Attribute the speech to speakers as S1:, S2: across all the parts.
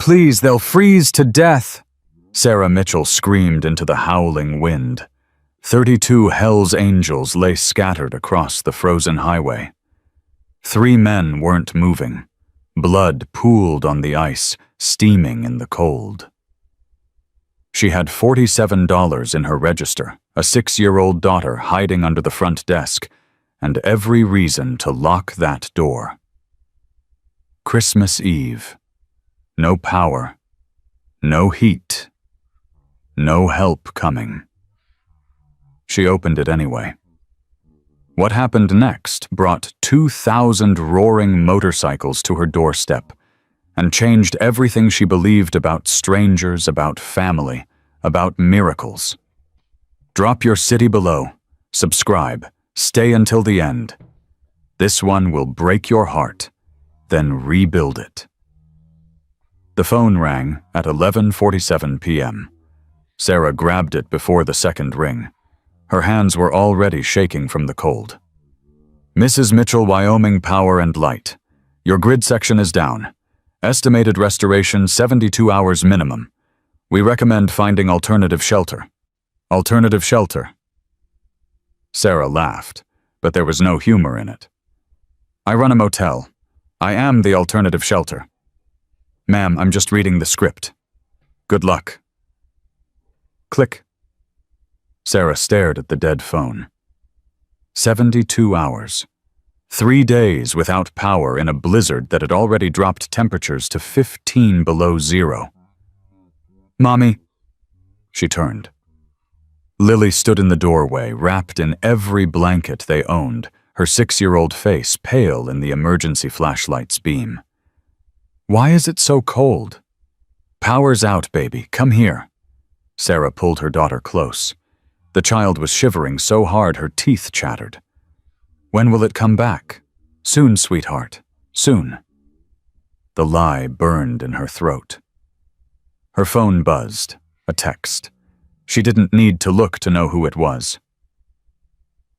S1: please, they'll freeze to death!" Sarah Mitchell screamed into the howling wind. 32 Hell's Angels lay scattered across the frozen highway. 3 men weren't moving. Blood pooled on the ice, steaming in the cold. She had $47 in her register, a 6-year-old daughter hiding under the front desk, and every reason to lock that door. Christmas Eve. No power. No heat. No help coming. She opened it anyway. What happened next brought 2,000 roaring motorcycles to her doorstep and changed everything she believed about strangers, about family, about miracles. Drop your city below. Subscribe. Stay until the end. This one will break your heart, then rebuild it. The phone rang at 11:47 p.m. Sarah grabbed it before the second ring. Her hands were already shaking from the cold. "Mrs. Mitchell, Wyoming Power and Light. Your grid section is down. Estimated restoration 72 hours minimum. We recommend finding alternative shelter." "Alternative shelter?" Sarah laughed, but there was no humor in it. "I run a motel. I am the alternative shelter." "Ma'am, I'm just reading the script. Good luck." Click. Sarah stared at the dead phone. 72 hours. 3 days without power in a blizzard that had already dropped temperatures to 15 below zero. "Mommy." She turned. Lily stood in the doorway, wrapped in every blanket they owned, her 6-year-old face pale in the emergency flashlight's beam. "Why is it so cold?" "Power's out, baby. Come here." Sarah pulled her daughter close. The child was shivering so hard her teeth chattered. "When will it come back?" "Soon, sweetheart. Soon." The lie burned in her throat. Her phone buzzed. A text. She didn't need to look to know who it was.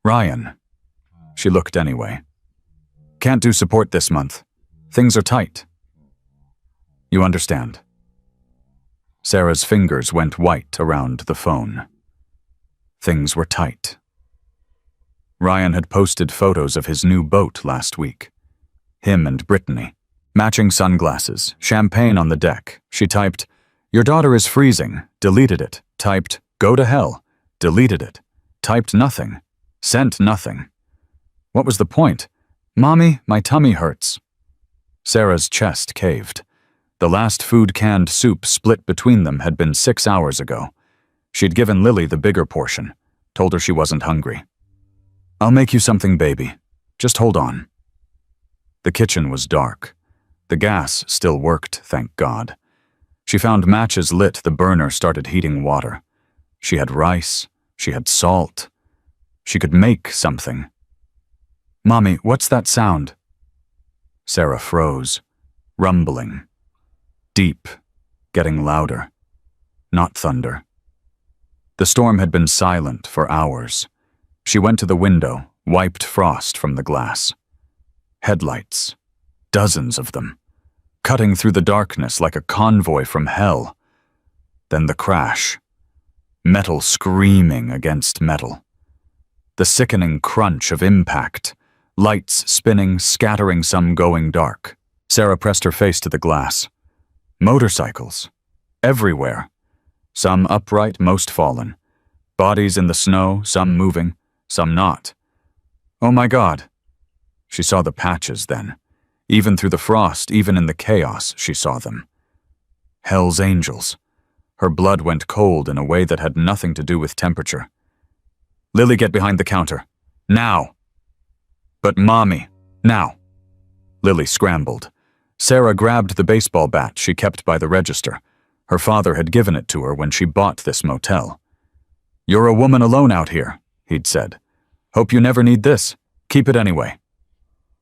S1: "Ryan." She looked anyway. "Can't do support this month. Things are tight." "You understand." Sarah's fingers went white around the phone. Things were tight. Ryan had posted photos of his new boat last week. Him and Brittany. Matching sunglasses, champagne on the deck. She typed, "Your daughter is freezing." Deleted it. Typed, "Go to hell." Deleted it. Typed nothing. Sent nothing. What was the point? "Mommy, my tummy hurts." Sarah's chest caved. The last food canned soup split between them had been 6 hours ago. She'd given Lily the bigger portion, told her she wasn't hungry. "I'll make you something, baby. Just hold on." The kitchen was dark. The gas still worked, thank God. She found matches lit, the burner started heating water. She had rice, she had salt. She could make something. "Mommy, what's that sound?" Sarah froze. Rumbling. Deep. Getting louder. Not thunder. The storm had been silent for hours. She went to the window, wiped frost from the glass. Headlights. Dozens of them. Cutting through the darkness like a convoy from hell. Then the crash. Metal screaming against metal. The sickening crunch of impact. Lights spinning, scattering, some going dark. Sarah pressed her face to the glass. Motorcycles. Everywhere. Some upright, most fallen. Bodies in the snow, some moving, some not. Oh my God. She saw the patches then. Even through the frost, even in the chaos, she saw them. Hell's Angels. Her blood went cold in a way that had nothing to do with temperature. "Lily, get behind the counter. Now!" "But Mommy, now!" Lily scrambled. Sarah grabbed the baseball bat she kept by the register. Her father had given it to her when she bought this motel. "You're a woman alone out here," he'd said. "Hope you never need this. Keep it anyway."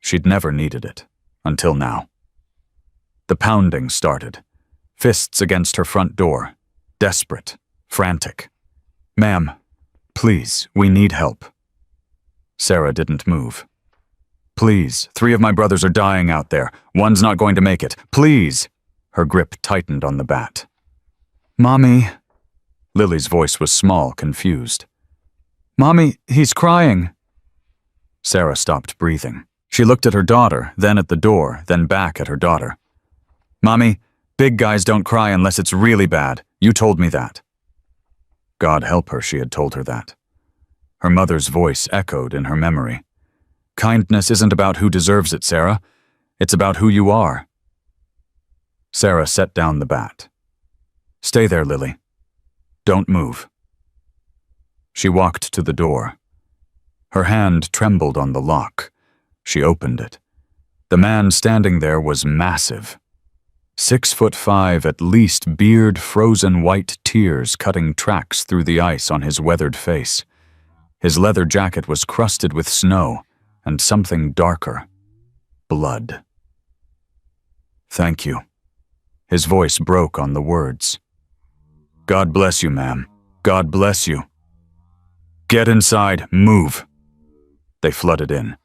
S1: She'd never needed it, until now. The pounding started. Fists against her front door. Desperate. Frantic. "Ma'am, please, we need help." Sarah didn't move. "Please, 3 of my brothers are dying out there. One's not going to make it. Please." Her grip tightened on the bat. "Mommy." Lily's voice was small, confused. "Mommy, he's crying." Sarah stopped breathing. She looked at her daughter, then at the door, then back at her daughter. "Mommy, big guys don't cry unless it's really bad. You told me that." God help her, she had told her that. Her mother's voice echoed in her memory. "Kindness isn't about who deserves it, Sarah. It's about who you are." Sarah set down the bat. "Stay there, Lily. Don't move." She walked to the door. Her hand trembled on the lock. She opened it. The man standing there was massive. 6'5", at least, beard, frozen white tears cutting tracks through the ice on his weathered face. His leather jacket was crusted with snow and something darker. Blood. "Thank you." His voice broke on the words. "God bless you, ma'am. God bless you." "Get inside. Move." They flooded in.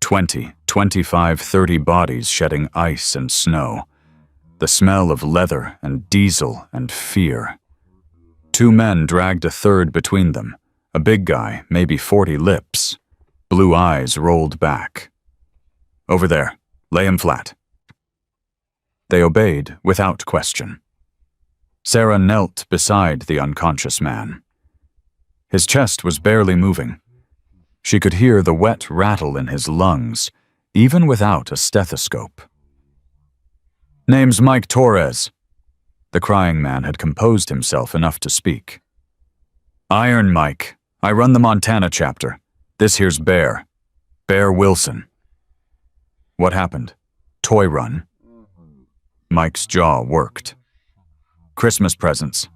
S1: 20, 25, 30 bodies shedding ice and snow. The smell of leather and diesel and fear. 2 men dragged a third between them. A big guy, maybe 40 lips. Blue eyes rolled back. "Over there. Lay him flat." They obeyed without question. Sarah knelt beside the unconscious man. His chest was barely moving. She could hear the wet rattle in his lungs, even without a stethoscope. "Name's Mike Torres." The crying man had composed himself enough to speak. "Iron Mike. I run the Montana chapter. This here's Bear. Bear Wilson." "What happened? Toy run?" Mike's jaw worked. "Christmas presents.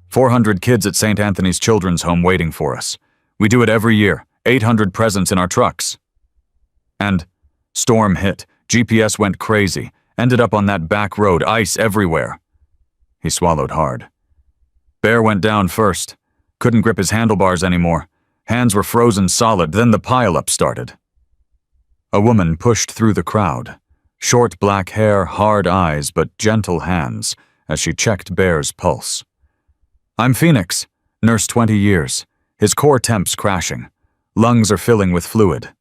S1: 400 kids at St. Anthony's Children's Home waiting for us. We do it every year. 800 presents in our trucks. And storm hit. GPS went crazy. Ended up on that back road, ice everywhere." He swallowed hard. "Bear went down first. Couldn't grip his handlebars anymore. Hands were frozen solid, then the pile-up started." A woman pushed through the crowd. Short black hair, hard eyes, but gentle hands, as she checked Bear's pulse. "I'm Phoenix. Nurse 20 years. His core temp's crashing. Lungs are filling with fluid."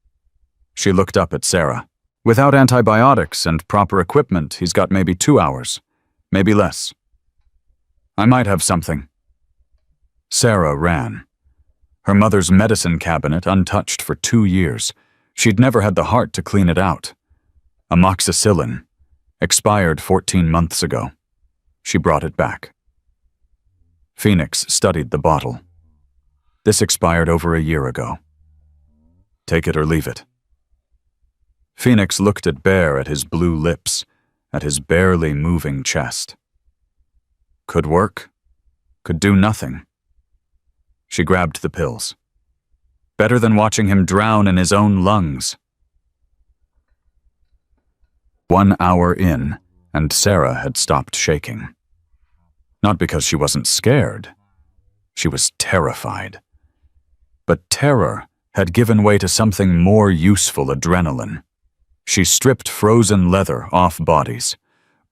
S1: She looked up at Sarah. "Without antibiotics and proper equipment, he's got maybe 2 hours. Maybe less. I might have something." Sarah ran. Her mother's medicine cabinet untouched for 2 years. She'd never had the heart to clean it out. Amoxicillin. Expired 14 months ago. She brought it back. Phoenix studied the bottle. "This expired over a year ago. Take it or leave it." Phoenix looked at Bear, at his blue lips, at his barely moving chest. Could work. Could do nothing. She grabbed the pills. Better than watching him drown in his own lungs. 1 hour in, and Sarah had stopped shaking. Not because she wasn't scared. She was terrified. But terror had given way to something more useful, adrenaline. She stripped frozen leather off bodies,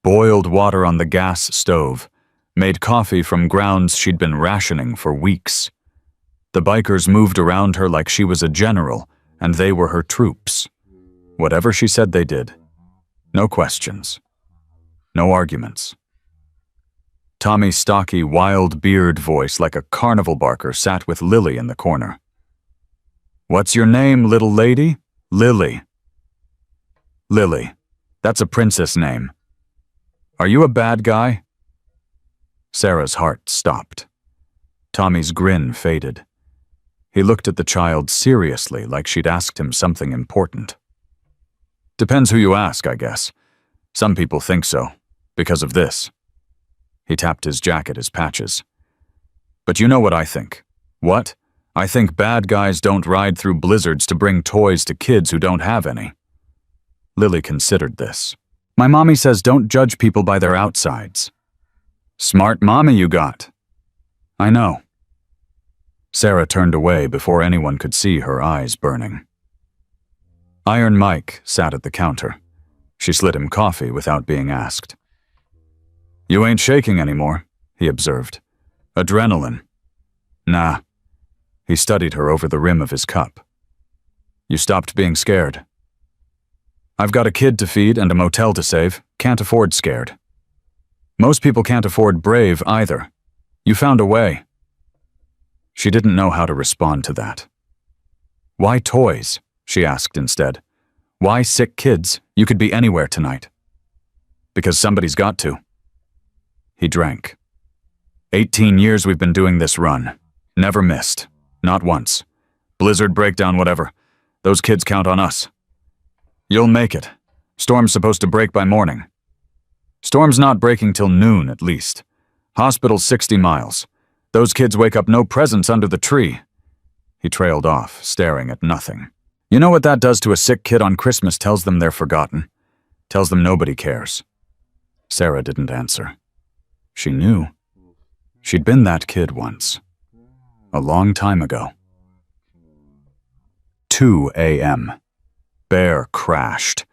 S1: boiled water on the gas stove, made coffee from grounds she'd been rationing for weeks. The bikers moved around her like she was a general, and they were her troops. Whatever she said they did. No questions. No arguments. Tommy's stocky, wild-beard voice like a carnival barker sat with Lily in the corner. "What's your name, little lady?" "Lily." "Lily. That's a princess name. Are you a bad guy?" Sarah's heart stopped. Tommy's grin faded. He looked at the child seriously, like she'd asked him something important. "Depends who you ask, I guess. Some people think so, because of this." He tapped his jacket, his patches. "But you know what I think." "What?" "I think bad guys don't ride through blizzards to bring toys to kids who don't have any." Lily considered this. "My mommy says don't judge people by their outsides." "Smart mommy you got." "I know." Sarah turned away before anyone could see her eyes burning. Iron Mike sat at the counter. She slid him coffee without being asked. You ain't shaking anymore, he observed. Adrenaline. Nah. He studied her over the rim of his cup. You stopped being scared. I've got a kid to feed and a motel to save. Can't afford scared. Most people can't afford brave either. You found a way. She didn't know how to respond to that. Why toys? She asked instead. Why sick kids? You could be anywhere tonight. Because somebody's got to. He drank. 18 years we've been doing this run. Never missed. Not once. Blizzard, breakdown, whatever. Those kids count on us. You'll make it. Storm's supposed to break by morning. Storm's not breaking till noon, at least. Hospital's 60 miles. Those kids wake up no presents under the tree. He trailed off, staring at nothing. You know what that does to a sick kid on Christmas? Tells them they're forgotten. Tells them nobody cares. Sarah didn't answer. She knew. She'd been that kid once. A long time ago. 2 a.m. Bear crashed.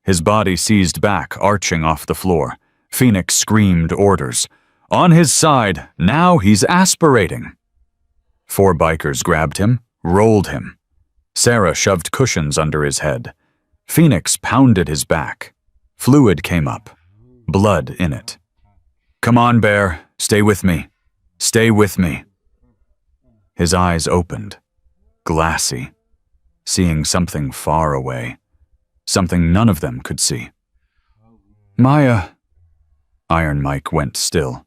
S1: His body seized back, arching off the floor. Phoenix screamed orders. On his side, now he's aspirating. 4 bikers grabbed him, rolled him. Sarah shoved cushions under his head. Phoenix pounded his back. Fluid came up. Blood in it. Come on, Bear. Stay with me. Stay with me. His eyes opened. Glassy. Seeing something far away. Something none of them could see. Maya. Iron Mike went still.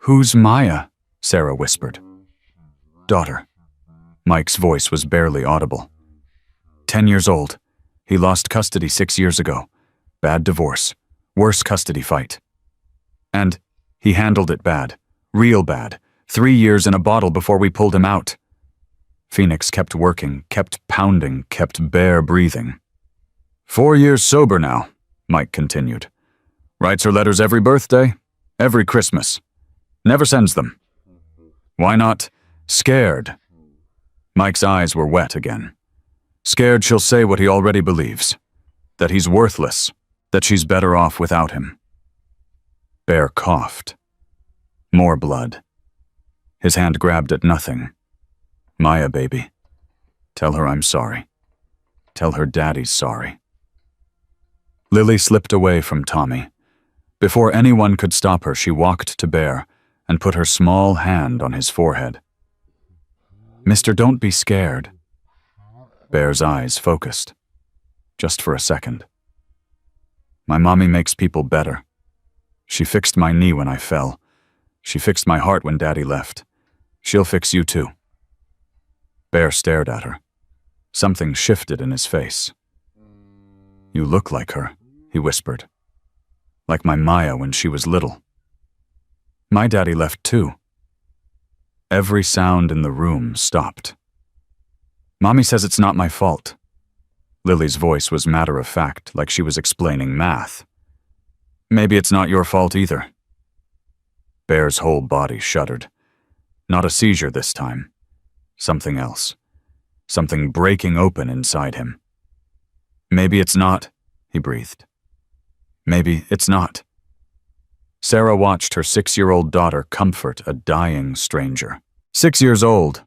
S1: Who's Maya? Sarah whispered. Daughter. Mike's voice was barely audible. 10 years old. He lost custody 6 years ago. Bad divorce. Worse custody fight. And he handled it bad. Real bad. 3 years in a bottle before we pulled him out. Phoenix kept working, kept pounding, kept bare breathing. 4 years sober now, Mike continued. Writes her letters every birthday, every Christmas. Never sends them. Why not? Scared. Mike's eyes were wet again. Scared she'll say what he already believes. That he's worthless. That she's better off without him. Bear coughed. More blood. His hand grabbed at nothing. Maya, baby. Tell her I'm sorry. Tell her Daddy's sorry. Lily slipped away from Tommy. Before anyone could stop her, she walked to Bear and put her small hand on his forehead. Mister, don't be scared. Bear's eyes focused. Just for a second. My mommy makes people better. She fixed my knee when I fell. She fixed my heart when Daddy left. She'll fix you too. Bear stared at her. Something shifted in his face. You look like her, he whispered. Like my Maya when she was little. My daddy left too. Every sound in the room stopped. Mommy says it's not my fault. Lily's voice was matter-of-fact, like she was explaining math. Maybe it's not your fault either. Bear's whole body shuddered. Not a seizure this time. Something else. Something breaking open inside him. Maybe it's not, he breathed. Maybe it's not. Sarah watched her 6-year-old daughter comfort a dying stranger. 6 years old.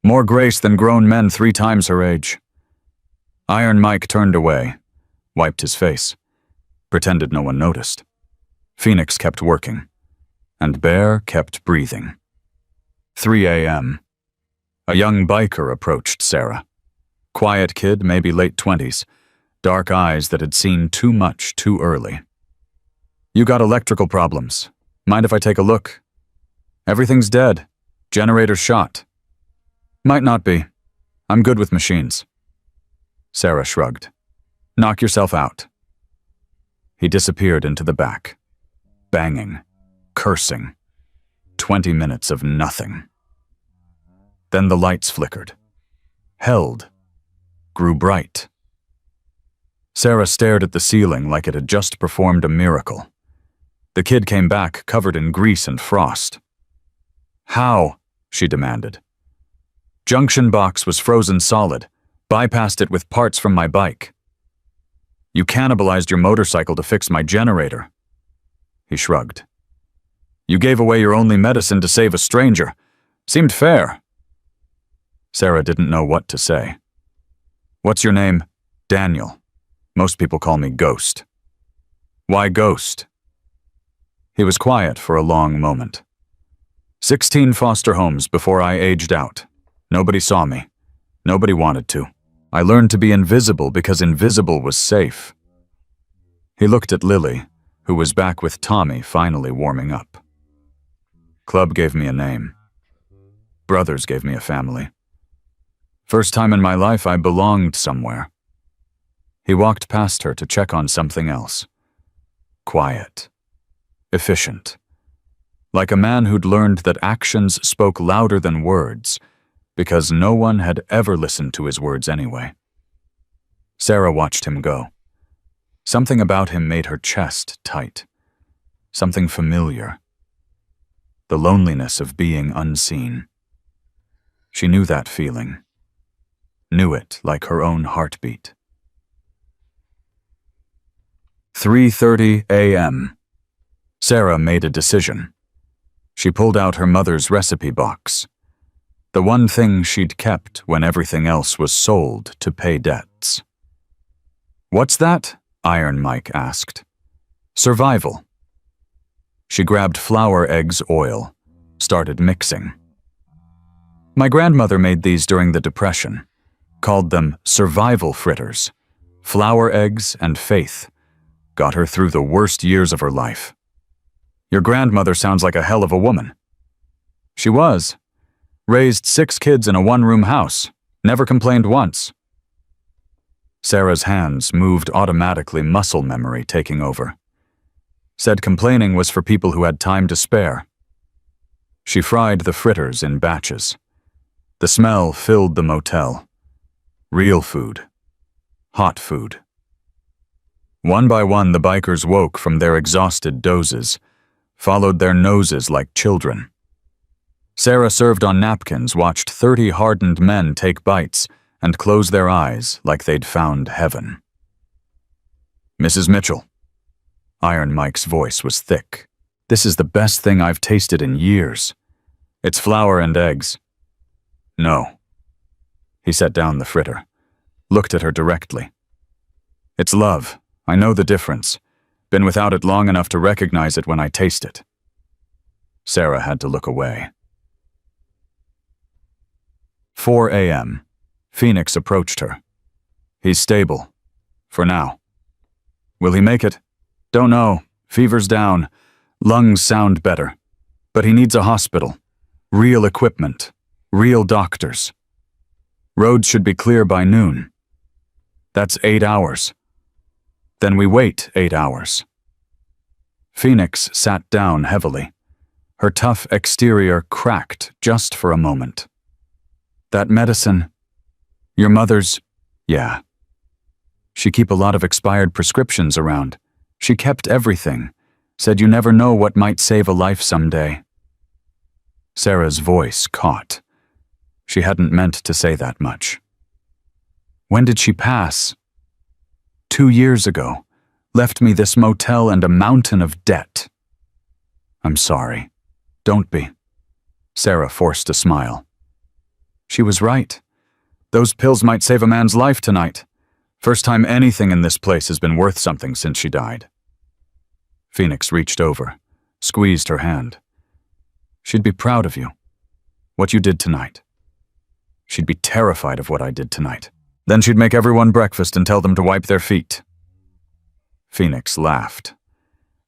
S1: More grace than grown men 3 times her age. Iron Mike turned away, wiped his face, pretended no one noticed. Phoenix kept working, and Bear kept breathing. 3 a.m. A young biker approached Sarah. Quiet kid, maybe late 20s, dark eyes that had seen too much too early. You got electrical problems. Mind if I take a look? Everything's dead. Generator shot. Might not be. I'm good with machines. Sarah shrugged. Knock yourself out. He disappeared into the back. Banging. Cursing. 20 minutes of nothing. Then the lights flickered. Held. Grew bright. Sarah stared at the ceiling like it had just performed a miracle. The kid came back covered in grease and frost. How? She demanded. Junction box was frozen solid. Bypassed it with parts from my bike. You cannibalized your motorcycle to fix my generator. He shrugged. You gave away your only medicine to save a stranger. Seemed fair. Sarah didn't know what to say. What's your name? Daniel. Most people call me Ghost. Why Ghost? He was quiet for a long moment. 16 foster homes before I aged out. Nobody saw me. Nobody wanted to. I learned to be invisible because invisible was safe. He looked at Lily, who was back with Tommy finally warming up. Club gave me a name. Brothers gave me a family. First time in my life I belonged somewhere. He walked past her to check on something else. Quiet. Efficient. Like a man who'd learned that actions spoke louder than words, because no one had ever listened to his words anyway. Sarah watched him go. Something about him made her chest tight. Something familiar. The loneliness of being unseen. She knew that feeling. Knew it like her own heartbeat. 3:30 a.m. Sarah made a decision. She pulled out her mother's recipe box. The one thing she'd kept when everything else was sold to pay debts. What's that? Iron Mike asked. Survival. She grabbed flour, eggs, oil, started mixing. My grandmother made these during the Depression, called them survival fritters. Flour, eggs, and faith got her through the worst years of her life. Your grandmother sounds like a hell of a woman. She was. Raised 6 kids in a one-room house. Never complained once. Sarah's hands moved automatically, muscle memory taking over. Said complaining was for people who had time to spare. She fried the fritters in batches. The smell filled the motel. Real food. Hot food. One by one, the bikers woke from their exhausted dozes, followed their noses like children. Sarah served on napkins, watched 30 hardened men take bites, and close their eyes like they'd found heaven. Mrs. Mitchell. Iron Mike's voice was thick. This is the best thing I've tasted in years. It's flour and eggs. No. He set down the fritter, looked at her directly. It's love. I know the difference. Been without it long enough to recognize it when I taste it. Sarah had to look away. 4 a.m. Phoenix approached her. He's stable. For now. Will he make it? Don't know. Fever's down. Lungs sound better. But he needs a hospital. Real equipment. Real doctors. Roads should be clear by noon. That's 8 hours. Then we wait 8 hours. Phoenix sat down heavily. Her tough exterior cracked just for a moment. That medicine, your mother's, yeah. She keep a lot of expired prescriptions around. She kept everything, said you never know what might save a life someday. Sarah's voice caught. She hadn't meant to say that much. When did she pass? 2 years ago. Left me this motel and a mountain of debt. I'm sorry. Don't be. Sarah forced a smile. She was right. Those pills might save a man's life tonight. First time anything in this place has been worth something since she died. Phoenix reached over, squeezed her hand. She'd be proud of you. What you did tonight. She'd be terrified of what I did tonight. Then she'd make everyone breakfast and tell them to wipe their feet. Phoenix laughed.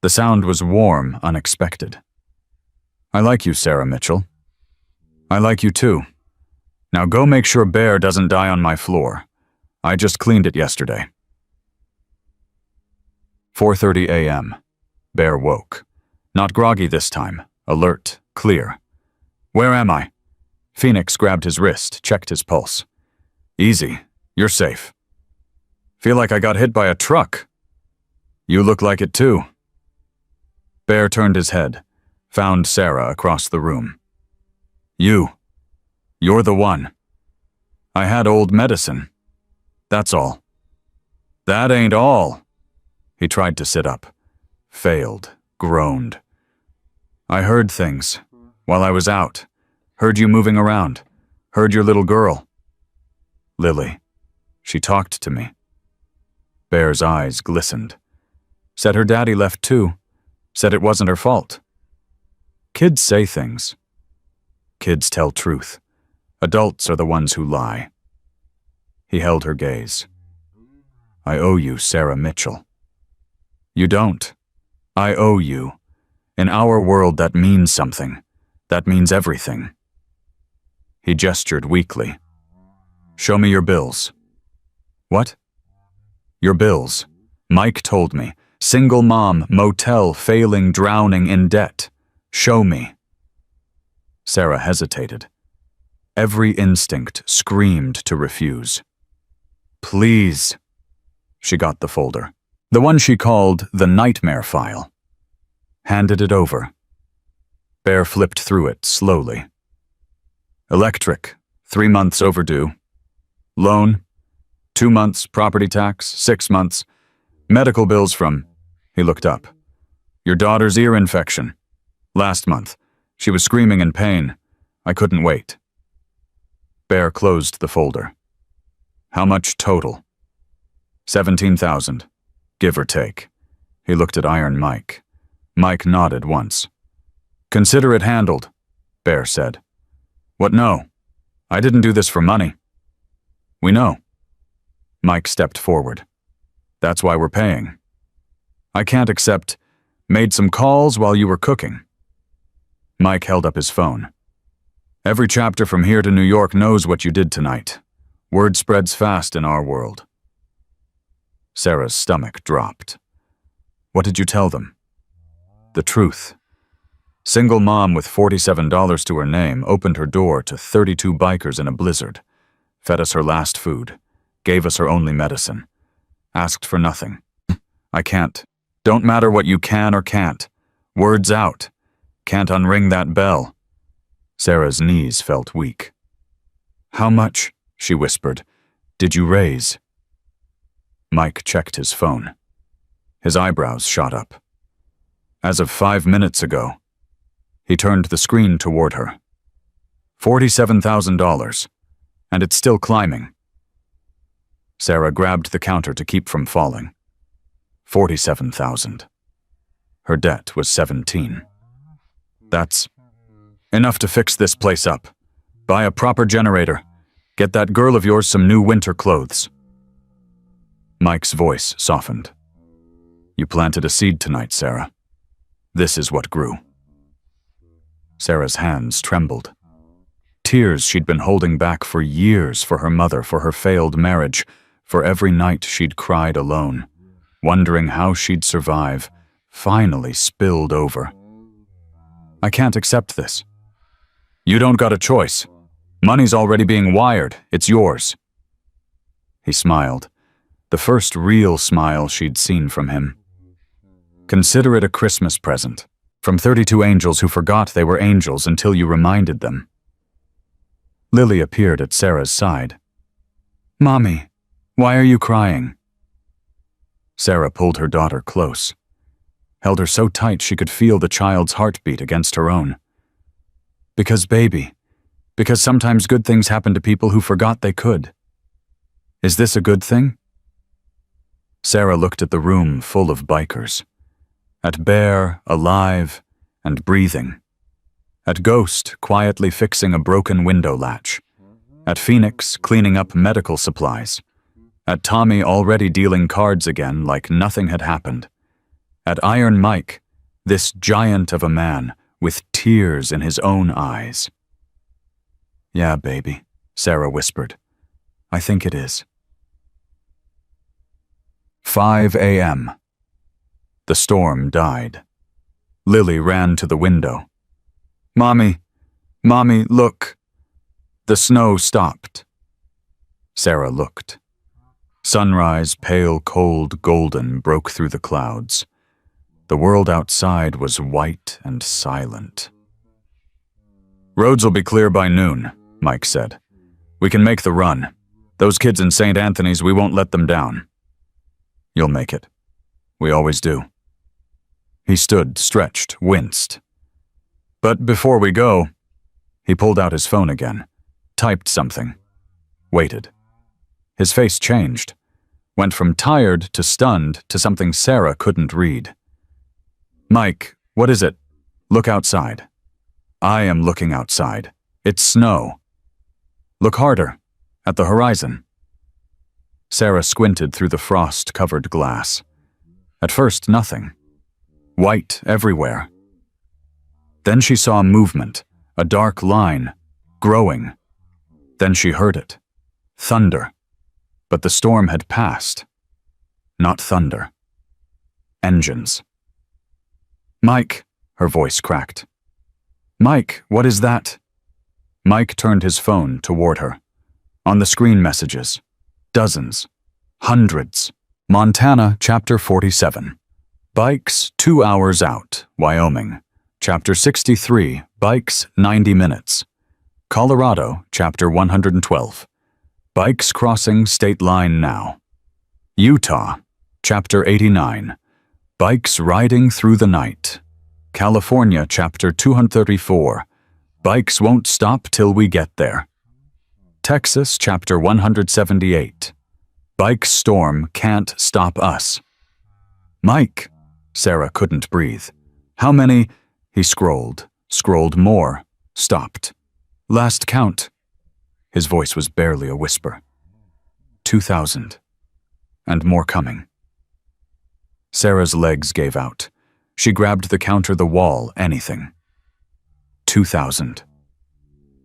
S1: The sound was warm, unexpected. I like you, Sarah Mitchell. I like you too. Now go make sure Bear doesn't die on my floor. I just cleaned it yesterday. 4:30 a.m. Bear woke. Not groggy this time. Alert. Clear. Where am I? Phoenix grabbed his wrist, checked his pulse. Easy. You're safe. Feel like I got hit by a truck. You look like it too. Bear turned his head, found Sarah across the room. You're the one. I had old medicine. That's all. That ain't all. He tried to sit up. Failed. groaned. I heard things while I was out. Heard you moving around. Heard your little girl. Lily. She talked to me. Bear's eyes glistened. Said her daddy left too. Said it wasn't her fault. Kids say things. Kids tell truth. Adults are the ones who lie. He held her gaze. I owe you, Sarah Mitchell. You don't. I owe you. In our world, that means something. That means everything. He gestured weakly. Show me your bills. What? Your bills. Mike told me. Single mom, motel, failing, drowning in debt. Show me. Sarah hesitated. Every instinct screamed to refuse. Please. She got the folder. The one she called the nightmare file. Handed it over. Bear flipped through it slowly. Electric, 3 months overdue. Loan, 2 months, property tax, 6 months. Medical bills from, he looked up. Your daughter's ear infection. Last month. She was screaming in pain. I couldn't wait. Bear closed the folder. How much total? 17,000, give or take. He looked at Iron Mike. Mike nodded once. Consider it handled, Bear said. What no? I didn't do this for money. We know. Mike stepped forward. That's why we're paying. I can't accept, made some calls while you were cooking. Mike held up his phone. Every chapter from here to New York knows what you did tonight. Word spreads fast in our world. Sarah's stomach dropped. What did you tell them? The truth. Single mom with $47 to her name opened her door to 32 bikers in a blizzard, fed us her last food, gave us her only medicine, asked for nothing. I can't. Don't matter what you can or can't. Words out. Can't unring that bell. Sarah's knees felt weak. How much, she whispered, did you raise? Mike checked his phone. His eyebrows shot up. As of 5 minutes ago, he turned the screen toward her. $47,000, and it's still climbing. Sarah grabbed the counter to keep from falling. 47,000. Her debt was 17. That's enough to fix this place up. Buy a proper generator. Get that girl of yours some new winter clothes. Mike's voice softened. You planted a seed tonight, Sarah. This is what grew. Sarah's hands trembled. Tears she'd been holding back for years for her mother, for her failed marriage, for every night she'd cried alone, wondering how she'd survive, finally spilled over. I can't accept this. You don't got a choice. Money's already being wired. It's yours. He smiled, the first real smile she'd seen from him. Consider it a Christmas present, from 32 angels who forgot they were angels until you reminded them. Lily appeared at Sarah's side. Mommy, why are you crying? Sarah pulled her daughter close, held her so tight she could feel the child's heartbeat against her own. Because, baby, because sometimes good things happen to people who forgot they could. Is this a good thing? Sarah looked at the room full of bikers. At Bear, alive and breathing. At Ghost, quietly fixing a broken window latch. At Phoenix, cleaning up medical supplies. At Tommy, already dealing cards again like nothing had happened. At Iron Mike, this giant of a man with tears in his own eyes. Yeah, baby, Sarah whispered. I think it is. 5 a.m. The storm died. Lily ran to the window. Mommy, look. The snow stopped. Sarah looked. Sunrise, pale, cold, golden, broke through the clouds. The world outside was white and silent. Roads will be clear by noon, Mike said. We can make the run. Those kids in St. Anthony's, we won't let them down. You'll make it. We always do. He stood, stretched, winced. But before we go, he pulled out his phone again, typed something, waited. His face changed, went from tired to stunned to something Sarah couldn't read. Mike, what is it? Look outside. I am looking outside. It's snow. Look harder, at the horizon. Sarah squinted through the frost-covered glass. At first, nothing. White everywhere. Then she saw movement, a dark line, growing. Then she heard it. Thunder. But the storm had passed. Not thunder. Engines. Mike, her voice cracked. Mike, what is that? Mike turned his phone toward her. On the screen messages. Dozens. Hundreds. Montana, Chapter 47. Bikes 2 hours out, Wyoming. Chapter 63, Bikes 90 minutes. Colorado, Chapter 112. Bikes crossing state line now. Utah, Chapter 89. Bikes riding through the night. California, Chapter 234. Bikes won't stop till we get there. Texas, Chapter 178. Bike storm can't stop us. Mike, Sarah couldn't breathe. How many? He scrolled more, stopped. Last count. His voice was barely a whisper. 2,000. And more coming. Sarah's legs gave out. She grabbed the counter, the wall, anything. 2,000.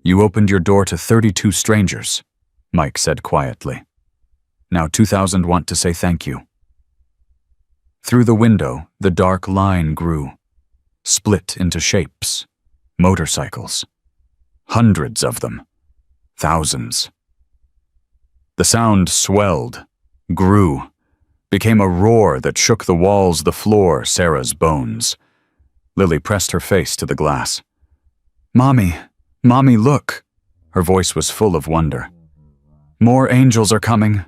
S1: You opened your door to 32 strangers, Mike said quietly. Now 2,000 want to say thank you. Through the window, the dark line grew, split into shapes, motorcycles. Hundreds of them. Thousands. The sound swelled, grew, became a roar that shook the walls, the floor, Sarah's bones. Lily pressed her face to the glass. Mommy, Mommy, look. Her voice was full of wonder. More angels are coming.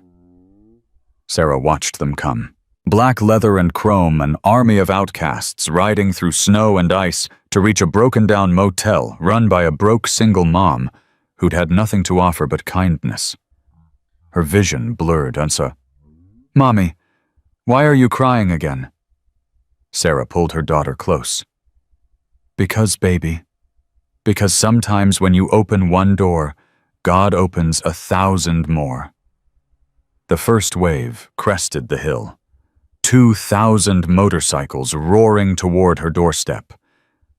S1: Sarah watched them come. Black leather and chrome, an army of outcasts riding through snow and ice to reach a broken-down motel run by a broke single mom who'd had nothing to offer but kindness. Her vision blurred and saw, Mommy, why are you crying again? Sarah pulled her daughter close. Because, baby. Because sometimes when you open one door, God opens 1,000 more. The first wave crested the hill. 2,000 motorcycles roaring toward her doorstep.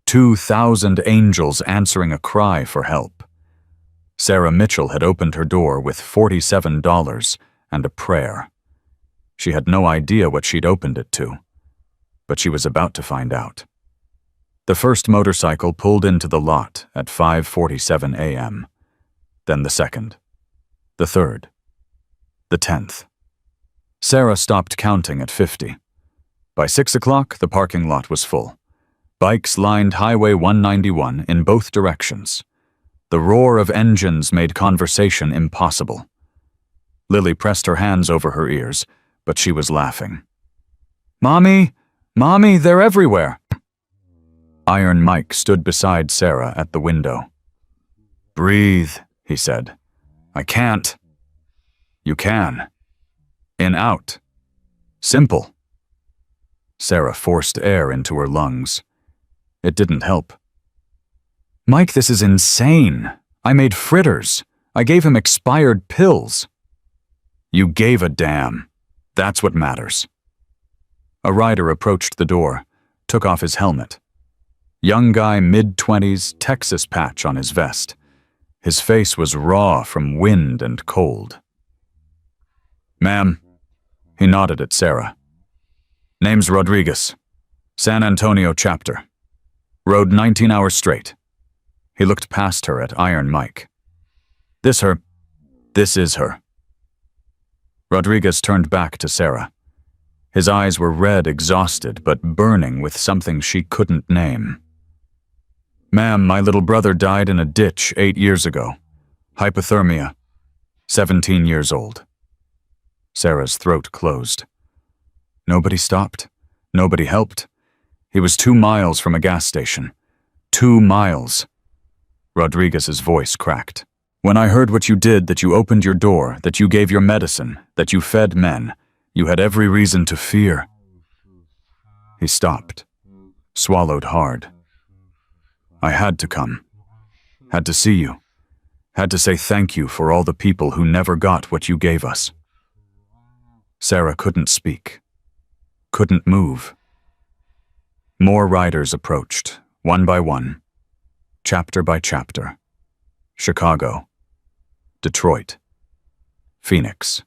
S1: 2,000 angels answering a cry for help. Sarah Mitchell had opened her door with $47 and a prayer. She had no idea what she'd opened it to, but she was about to find out. The first motorcycle pulled into the lot at 5:47 a.m. Then the second. The third. The 10th. Sarah stopped counting at 50. By 6 o'clock, the parking lot was full. Bikes lined Highway 191 in both directions. The roar of engines made conversation impossible. Lily pressed her hands over her ears, but she was laughing. Mommy! Mommy, they're everywhere! Iron Mike stood beside Sarah at the window. Breathe, he said. I can't. You can. In, out. Simple. Sarah forced air into her lungs. It didn't help. Mike, this is insane. I made fritters. I gave him expired pills. You gave a damn. That's what matters. A rider approached the door, took off his helmet. Young guy, mid-20s, Texas patch on his vest. His face was raw from wind and cold. Ma'am, he nodded at Sarah. Name's Rodriguez. San Antonio chapter. Rode 19 hours straight. He looked past her at Iron Mike. This her? This is her. Rodriguez turned back to Sarah. His eyes were red, exhausted, but burning with something she couldn't name. Ma'am, my little brother died in a ditch 8 years ago. Hypothermia. 17 years old. Sarah's throat closed. Nobody stopped. Nobody helped. He was 2 miles from a gas station. 2 miles. Rodriguez's voice cracked. When I heard what you did, that you opened your door, that you gave your medicine, that you fed men, you had every reason to fear. He stopped, swallowed hard. I had to come. Had to see you. Had to say thank you for all the people who never got what you gave us. Sarah couldn't speak. Couldn't move. More riders approached, one by one, chapter by chapter. Chicago, Detroit, Phoenix,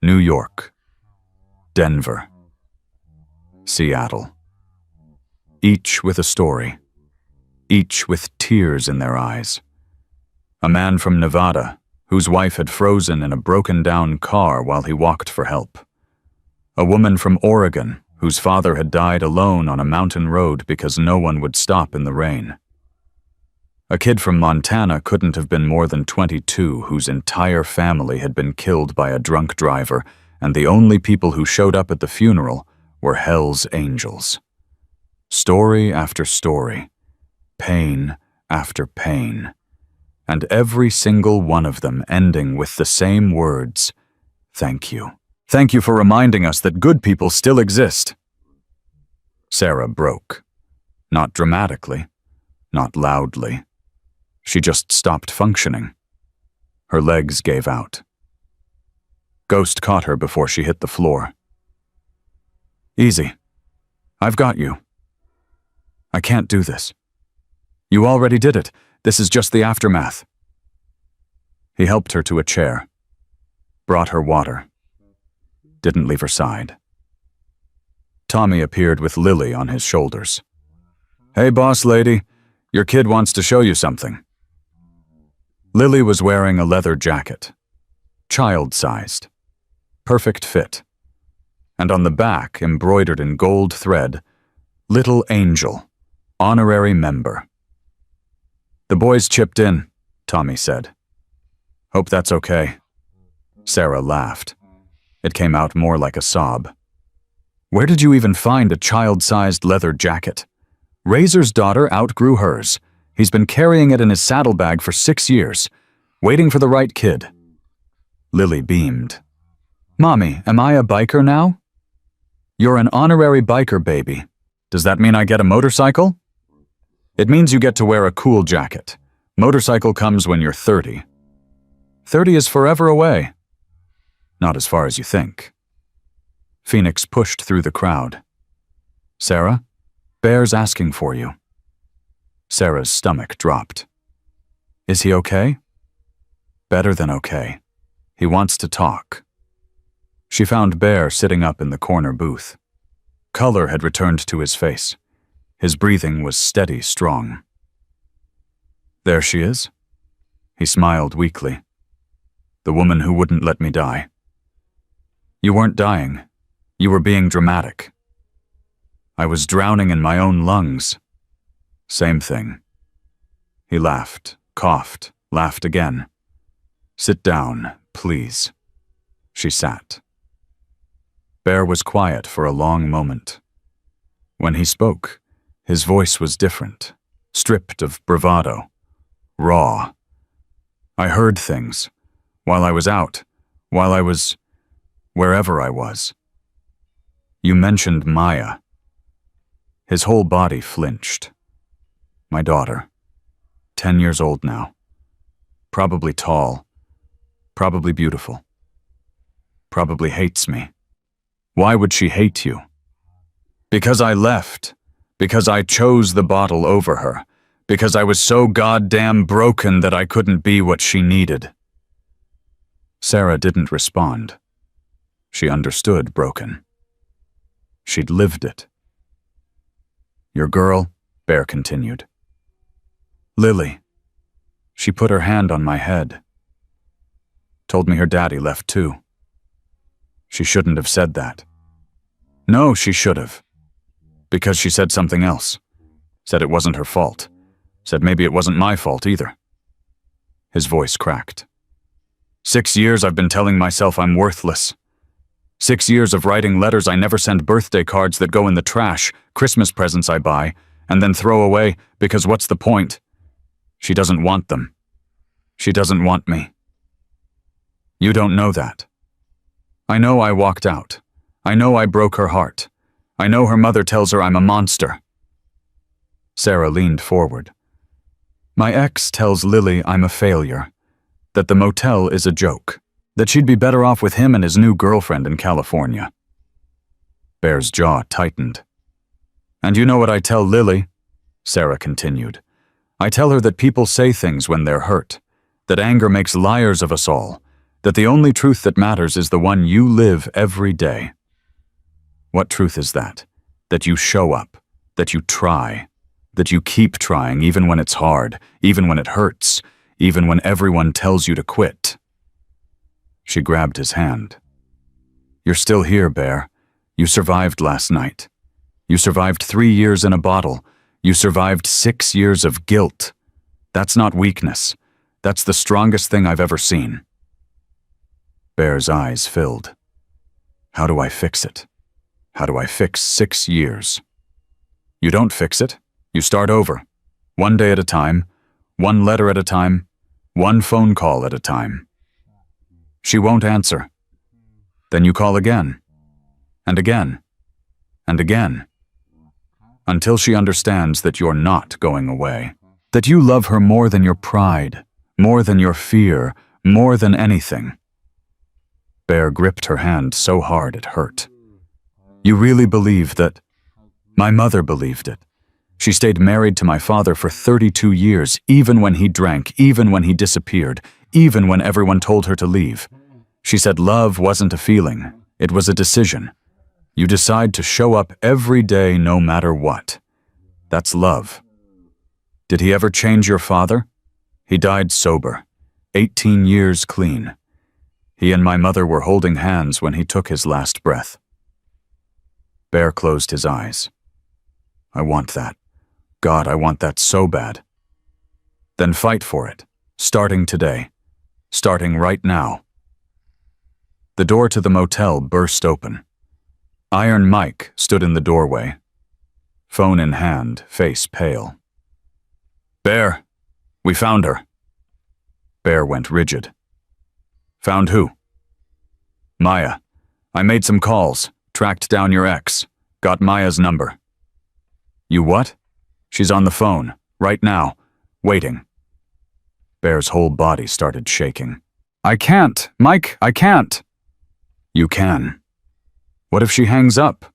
S1: New York, Denver, Seattle. Each with a story, each with tears in their eyes. A man from Nevada, whose wife had frozen in a broken-down car while he walked for help. A woman from Oregon, whose father had died alone on a mountain road because no one would stop in the rain. A kid from Montana couldn't have been more than 22 whose entire family had been killed by a drunk driver, and the only people who showed up at the funeral were Hell's Angels. Story after story, pain after pain, and every single one of them ending with the same words, "Thank you. Thank you for reminding us that good people still exist." Sarah broke. Not dramatically, not loudly. She just stopped functioning. Her legs gave out. Ghost caught her before she hit the floor. "Easy. I've got you. I can't do this. You already did it. This is just the aftermath." He helped her to a chair, brought her water, didn't leave her side. Tommy appeared with Lily on his shoulders. "Hey, boss lady, your kid wants to show you something." Lily was wearing a leather jacket, child-sized, perfect fit, and on the back, embroidered in gold thread, "Little Angel, honorary member." "The boys chipped in," Tommy said. "Hope that's okay." Sarah laughed. It came out more like a sob. "Where did you even find a child-sized leather jacket? Razor's daughter outgrew hers. He's been carrying it in his saddlebag for 6 years, waiting for the right kid." Lily beamed. "Mommy, am I a biker now?" "You're an honorary biker, baby. Does that mean I get a motorcycle?" "It means you get to wear a cool jacket. Motorcycle comes when you're 30. 30 is forever away." "Not as far as you think." Phoenix pushed through the crowd. "Sarah, Bear's asking for you." Sarah's stomach dropped. "Is he okay?" "Better than okay. He wants to talk." She found Bear sitting up in the corner booth. Color had returned to his face. His breathing was steady, strong. "There she is." He smiled weakly. "The woman who wouldn't let me die." "You weren't dying. You were being dramatic." "I was drowning in my own lungs." "Same thing." He laughed, coughed, laughed again. "Sit down, please." She sat. Bear was quiet for a long moment. When he spoke, his voice was different, stripped of bravado, raw. "I heard things, while I was out, while I was wherever I was. You mentioned Maya." His whole body flinched. "My daughter, 10 years old now. Probably tall, probably beautiful. Probably hates me." "Why would she hate you?" "Because I left. Because I chose the bottle over her. Because I was so goddamn broken that I couldn't be what she needed." Sarah didn't respond. She understood broken. She'd lived it. "Your girl," Bear continued. "Lily." She put her hand on my head. "Told me her daddy left too." She shouldn't have said that. No, she should have. Because she said something else. Said it wasn't her fault. Said maybe it wasn't my fault either. His voice cracked. 6 years I've been telling myself I'm worthless. 6 years of writing letters I never send, birthday cards that go in the trash, Christmas presents I buy, and then throw away because what's the point? She doesn't want them. She doesn't want me. You don't know that. I know I walked out. I know I broke her heart. I know her mother tells her I'm a monster. Sarah leaned forward. My ex tells Lily I'm a failure, that the motel is a joke, that she'd be better off with him and his new girlfriend in California. Bear's jaw tightened. And you know what I tell Lily? Sarah continued. I tell her that people say things when they're hurt, that anger makes liars of us all, that the only truth that matters is the one you live every day. What truth is that? That you show up, that you try, that you keep trying even when it's hard, even when it hurts, even when everyone tells you to quit. She grabbed his hand. You're still here, Bear. You survived last night. You survived 3 years in a bottle. You survived 6 years of guilt. That's not weakness. That's the strongest thing I've ever seen. Bear's eyes filled. How do I fix it? How do I fix 6 years? You don't fix it. You start over. 1 day at a time, 1 letter at a time, 1 phone call at a time. She won't answer. Then you call again, and again, and again, until she understands that you're not going away, that you love her more than your pride, more than your fear, more than anything. Bear gripped her hand so hard it hurt. You really believe that? My mother believed it. She stayed married to my father for 32 years, even when he drank, even when he disappeared, even when everyone told her to leave. She said love wasn't a feeling, it was a decision. You decide to show up every day no matter what. That's love. Did he ever change your father? He died sober, 18 years clean. He and my mother were holding hands when he took his last breath. Bear closed his eyes. I want that. God, I want that so bad. Then fight for it, starting today, starting right now. The door to the motel burst open. Iron Mike stood in the doorway, phone in hand, face pale. Bear, we found her. Bear went rigid. Found who? Maya. I made some calls, tracked down your ex, got Maya's number. You what? She's on the phone, right now, waiting. Bear's whole body started shaking. I can't, Mike, I can't. You can. What if she hangs up?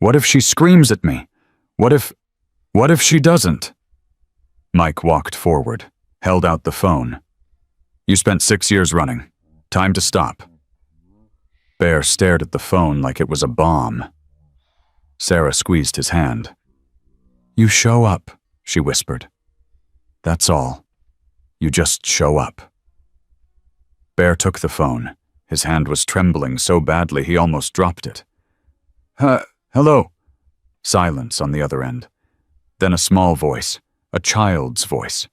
S1: What if she screams at me? What if she doesn't? Mike walked forward, held out the phone. You spent 6 years running. Time to stop. Bear stared at the phone like it was a bomb. Sarah squeezed his hand. You show up, she whispered. That's all. You just show up. Bear took the phone. His hand was trembling so badly he almost dropped it. Hello. Silence on the other end. Then a small voice, a child's voice.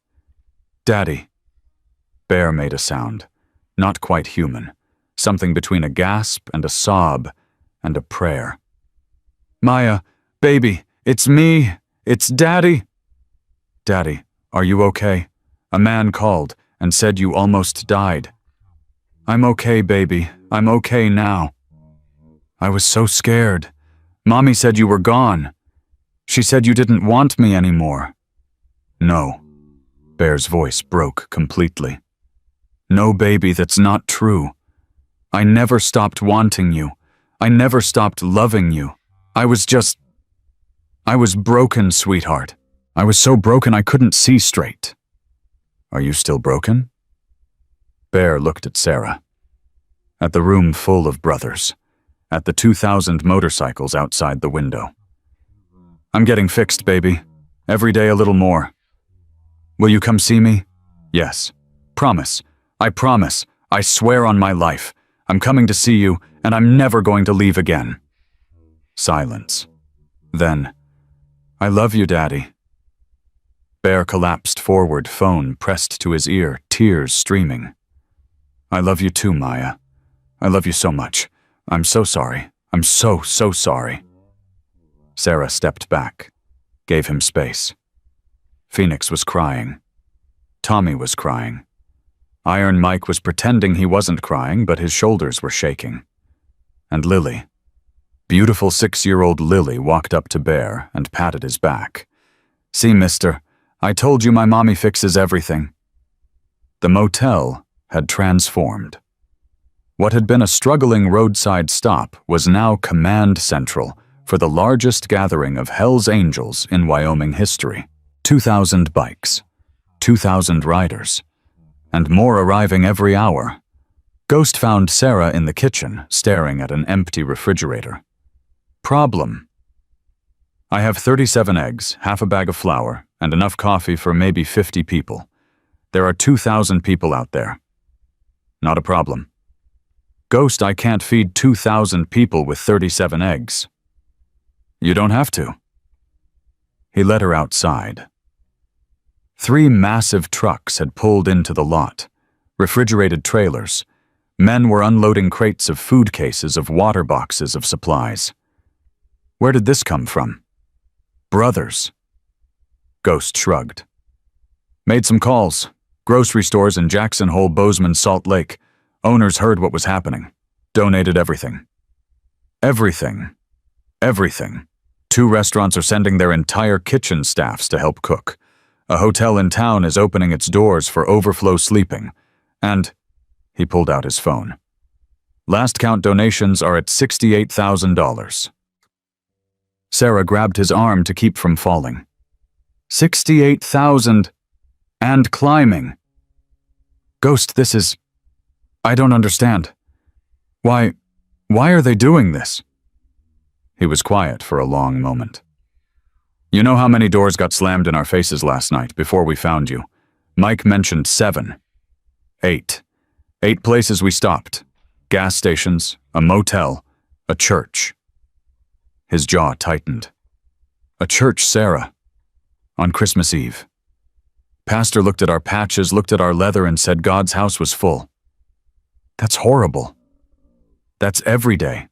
S1: Daddy. Bear made a sound, not quite human, something between a gasp and a sob and a prayer. Maya, baby, it's me. It's Daddy. Daddy, are you okay? A man called and said you almost died. I'm okay, baby. I'm okay now. I was so scared. Mommy said you were gone. She said you didn't want me anymore. No. Bear's voice broke completely. No, baby, that's not true. I never stopped wanting you. I never stopped loving you. I was broken, sweetheart. I was so broken I couldn't see straight. Are you still broken? Bear looked at Sarah. At the room full of brothers. At the 2,000 motorcycles outside the window. I'm getting fixed, baby. Every day a little more. Will you come see me? Yes. Promise. I promise. I swear on my life. I'm coming to see you, and I'm never going to leave again. Silence. Then, I love you, Daddy. Bear collapsed forward, phone pressed to his ear, tears streaming. I love you too, Maya. I love you so much. I'm so sorry. I'm so sorry. Sarah stepped back, gave him space. Phoenix was crying. Tommy was crying. Iron Mike was pretending he wasn't crying, but his shoulders were shaking. And Lily, beautiful 6-year-old Lily, walked up to Bear and patted his back. See, mister, I told you my mommy fixes everything. The motel had transformed. What had been a struggling roadside stop was now command central for the largest gathering of Hell's Angels in Wyoming history. 2,000 bikes, 2,000 riders, and more arriving every hour. Ghost found Sarah in the kitchen, staring at an empty refrigerator. Problem. I have 37 eggs, half a bag of flour, and enough coffee for maybe 50 people. There are 2,000 people out there. Not a problem. Ghost, I can't feed 2,000 people with 37 eggs. You don't have to. He led her outside. 3 massive trucks had pulled into the lot, refrigerated trailers. Men were unloading crates of food cases, of water boxes, of supplies. Where did this come from? Brothers. Ghost shrugged. Made some calls. Grocery stores in Jackson Hole, Bozeman, Salt Lake. Owners heard what was happening. Donated everything. Everything. Everything. 2 restaurants are sending their entire kitchen staffs to help cook. A hotel in town is opening its doors for overflow sleeping. And he pulled out his phone. Last count donations are at $68,000. Sarah grabbed his arm to keep from falling. 68,000 and climbing. Ghost, this is... I don't understand. Why are they doing this? He was quiet for a long moment. You know how many doors got slammed in our faces last night before we found you? Mike mentioned 7. 8. 8 places we stopped. Gas stations, a motel, a church. His jaw tightened. A church, Sarah. On Christmas Eve. Pastor looked at our patches, looked at our leather, and said God's house was full. That's horrible. That's every day.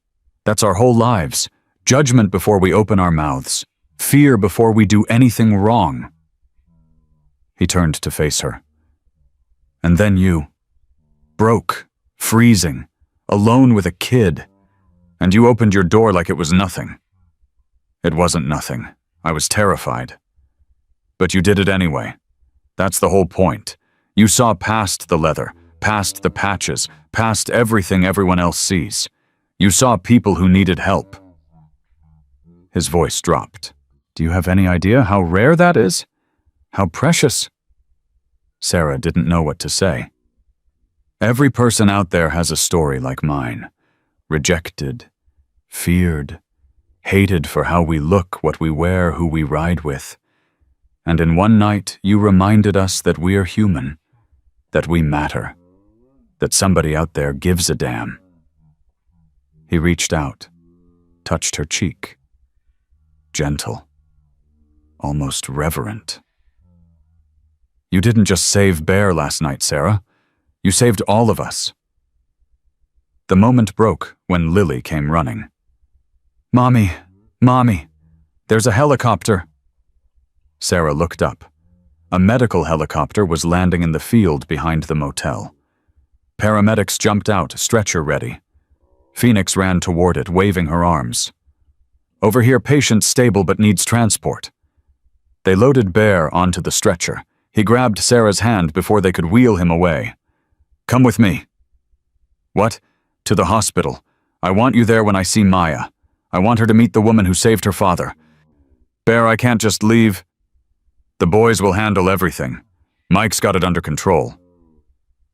S1: That's our whole lives. Judgment before we open our mouths. Fear before we do anything wrong. He turned to face her. And then you. Broke, freezing, alone with a kid. And you opened your door like it was nothing. It wasn't nothing. I was terrified. But you did it anyway. That's the whole point. You saw past the leather, past the patches, past everything everyone else sees. You saw people who needed help. His voice dropped. Do you have any idea how rare that is? How precious? Sarah didn't know what to say. Every person out there has a story like mine. Rejected, feared, hated for how we look, what we wear, who we ride with. And in one night, you reminded us that we are human, that we matter, that somebody out there gives a damn. He reached out, touched her cheek. Gentle, almost reverent. You didn't just save Bear last night, Sarah. You saved all of us. The moment broke when Lily came running. Mommy, Mommy, there's a helicopter. Sarah looked up. A medical helicopter was landing in the field behind the motel. Paramedics jumped out, stretcher ready. Phoenix ran toward it, waving her arms. Over here, patient stable but needs transport. They loaded Bear onto the stretcher. He grabbed Sarah's hand before they could wheel him away. Come with me. What? To the hospital. I want you there when I see Maya. I want her to meet the woman who saved her father. Bear, I can't just leave. The boys will handle everything. Mike's got it under control.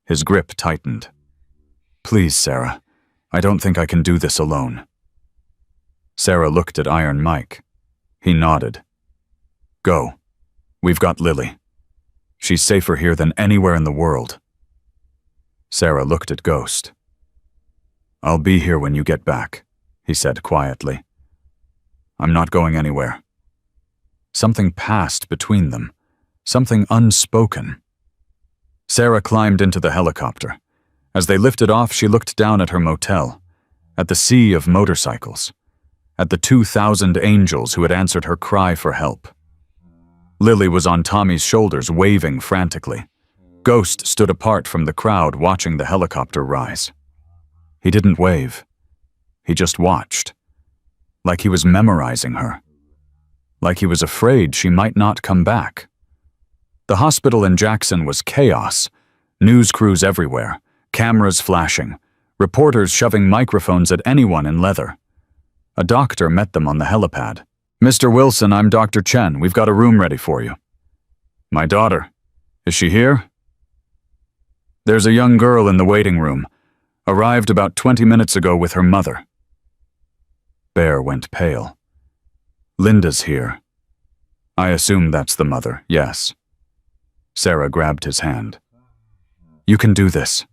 S1: His grip tightened. Please, Sarah. I don't think I can do this alone. Sarah looked at Iron Mike. He nodded. Go. We've got Lily. She's safer here than anywhere in the world. Sarah looked at Ghost. I'll be here when you get back, he said quietly. I'm not going anywhere. Something passed between them, something unspoken. Sarah climbed into the helicopter. As they lifted off, she looked down at her motel. at the sea of motorcycles, at the 2,000 angels who had answered her cry for help. Lily was on Tommy's shoulders, waving frantically. Ghost stood apart from the crowd, watching the helicopter rise. He didn't wave. He just watched, like he was memorizing her, like he was afraid she might not come back. The hospital in Jackson was chaos. News crews everywhere, cameras flashing, reporters shoving microphones at anyone in leather. A doctor met them on the helipad. "Mr. Wilson, I'm Dr. Chen. We've got a room ready for you." "My daughter. Is she here?" "There's a young girl in the waiting room. Arrived about 20 minutes ago with her mother." Bear went pale. "Linda's here." "I assume that's the mother, yes." Sarah grabbed his hand. "You can do this.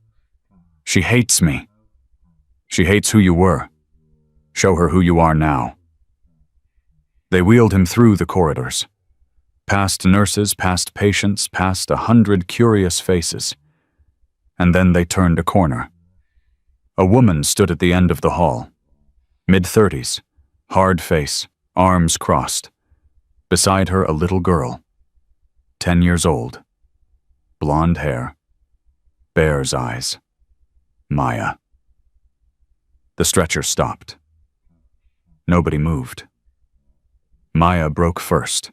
S1: She hates me. She hates who you were. Show her who you are now." They wheeled him through the corridors, past nurses, past patients, past 100 curious faces. And then they turned a corner. A woman stood at the end of the hall. Mid-30s, hard face, arms crossed. Beside her, a little girl, 10 years old. Blonde hair, bear's eyes. Maya. The stretcher stopped. Nobody moved. Maya broke first.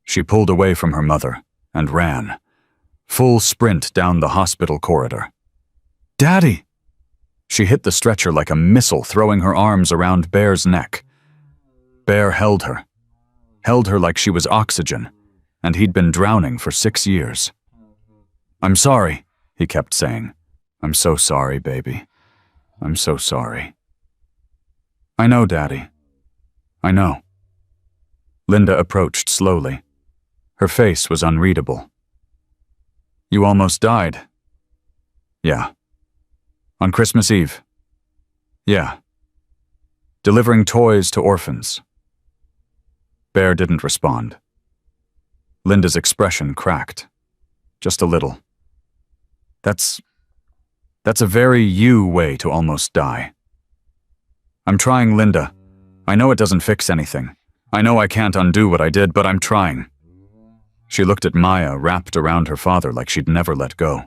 S1: She pulled away from her mother and ran, full sprint down the hospital corridor. "Daddy!" She hit the stretcher like a missile, throwing her arms around Bear's neck. Bear held her like she was oxygen, and he'd been drowning for 6 years. "I'm sorry," he kept saying. "I'm so sorry, baby. I'm so sorry." "I know, Daddy. I know." Linda approached slowly. Her face was unreadable. "You almost died?" "Yeah." "On Christmas Eve?" "Yeah." "Delivering toys to orphans?" Bear didn't respond. Linda's expression cracked. Just a little. That's a very you way to almost die." "I'm trying, Linda. I know it doesn't fix anything. I know I can't undo what I did, but I'm trying." She looked at Maya, wrapped around her father like she'd never let go.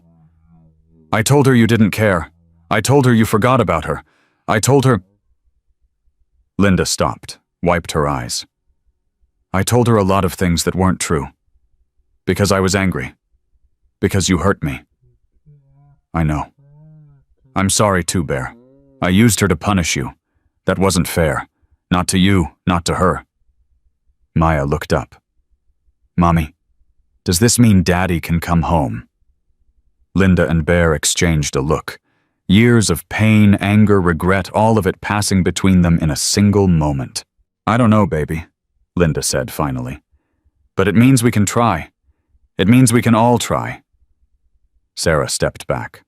S1: "I told her you didn't care. I told her you forgot about her. I told her—" Linda stopped, wiped her eyes. "I told her a lot of things that weren't true. Because I was angry. Because you hurt me. I know. I'm sorry too, Bear. I used her to punish you. That wasn't fair. Not to you, not to her." Maya looked up. "Mommy, does this mean Daddy can come home?" Linda and Bear exchanged a look. Years of pain, anger, regret, all of it passing between them in a single moment. "I don't know, baby," Linda said finally. "But it means we can try. It means we can all try." Sarah stepped back.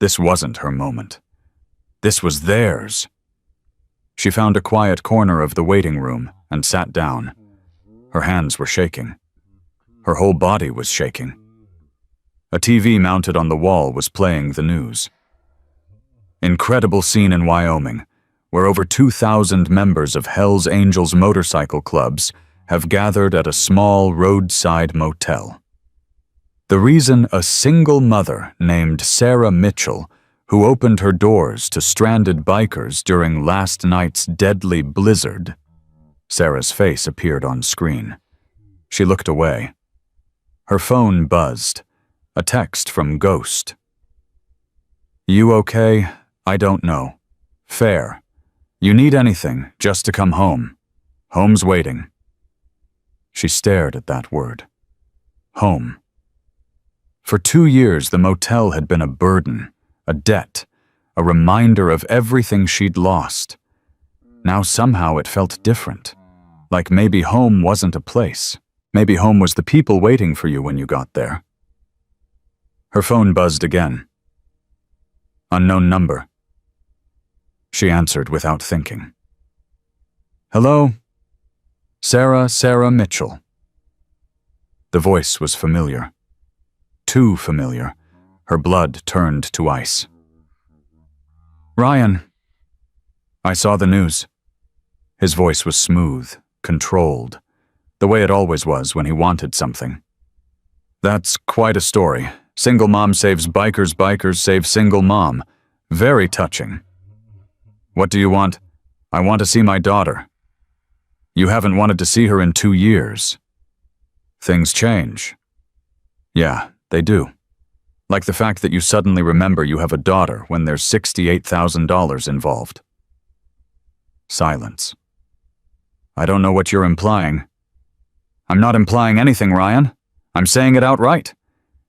S1: This wasn't her moment. This was theirs. She found a quiet corner of the waiting room and sat down. Her hands were shaking. Her whole body was shaking. A TV mounted on the wall was playing the news. Incredible scene in Wyoming, where over 2,000 members of Hell's Angels motorcycle clubs have gathered at a small roadside motel. The reason a single mother named Sarah Mitchell, who opened her doors to stranded bikers during last night's deadly blizzard. Sarah's face appeared on screen. She looked away. Her phone buzzed. A text from Ghost. "You okay? I don't know. Fair. You need anything, just to come home. Home's waiting." She stared at that word. Home. For 2 years, the motel had been a burden, a debt, a reminder of everything she'd lost. Now somehow it felt different. Like maybe home wasn't a place. Maybe home was the people waiting for you when you got there. Her phone buzzed again. Unknown number. She answered without thinking. "Hello? Sarah Mitchell." The voice was familiar. Too familiar. Her blood turned to ice. "Ryan, I saw the news. His voice was smooth, controlled, the way it always was when he wanted something. That's quite a story. Single mom saves bikers, bikers save single mom. Very touching. What do you want? I want to see my daughter. You haven't wanted to see her in 2 years. Things change. Yeah, they do. Like the fact that you suddenly remember you have a daughter when there's $68,000 involved. Silence. I don't know what you're implying. I'm not implying anything, Ryan. I'm saying it outright.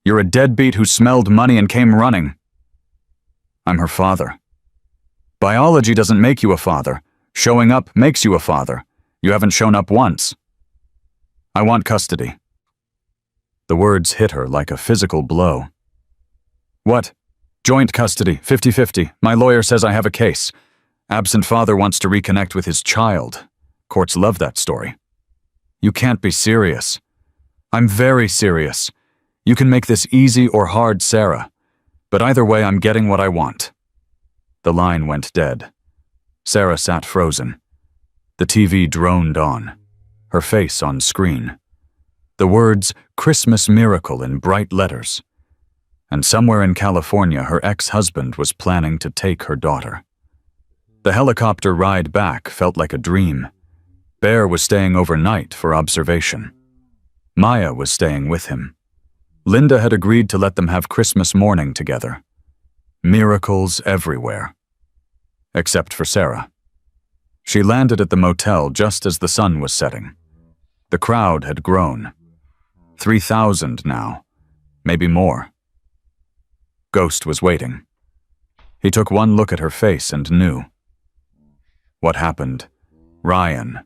S1: You're a deadbeat who smelled money and came running. I'm her father. Biology doesn't make you a father. Showing up makes you a father. You haven't shown up once. I want custody. The words hit her like a physical blow. What? Joint custody, 50-50. My lawyer says I have a case. Absent father wants to reconnect with his child. Courts love that story. You can't be serious. I'm very serious. You can make this easy or hard, Sarah. But either way, I'm getting what I want. The line went dead. Sarah sat frozen. The TV droned on, her face on screen. The words, Christmas Miracle in bright letters. And somewhere in California, her ex-husband was planning to take her daughter. The helicopter ride back felt like a dream. Bear was staying overnight for observation. Maya was staying with him. Linda had agreed to let them have Christmas morning together. Miracles everywhere. Except for Sarah. She landed at the motel just as the sun was setting. The crowd had grown. 3,000 now, maybe more. Ghost was waiting. He took one look at her face and knew. What happened? Ryan.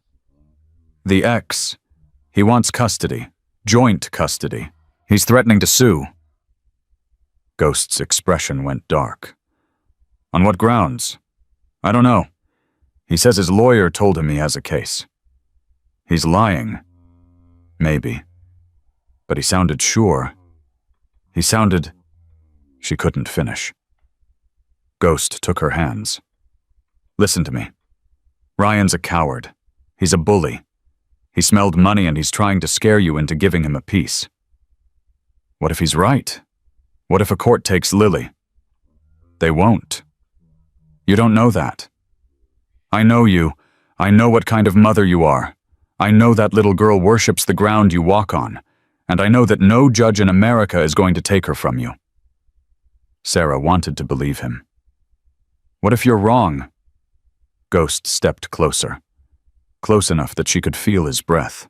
S1: The ex. He wants custody. Joint custody. He's threatening to sue. Ghost's expression went dark. On what grounds? I don't know. He says his lawyer told him he has a case. He's lying. Maybe. But he sounded sure. He sounded... She couldn't finish. Ghost took her hands. Listen to me. Ryan's a coward. He's a bully. He smelled money and he's trying to scare you into giving him a piece. What if he's right? What if a court takes Lily? They won't. You don't know that. I know you. I know what kind of mother you are. I know that little girl worships the ground you walk on, and I know that no judge in America is going to take her from you. Sarah wanted to believe him. What if you're wrong? Ghost stepped closer. Close enough that she could feel his breath.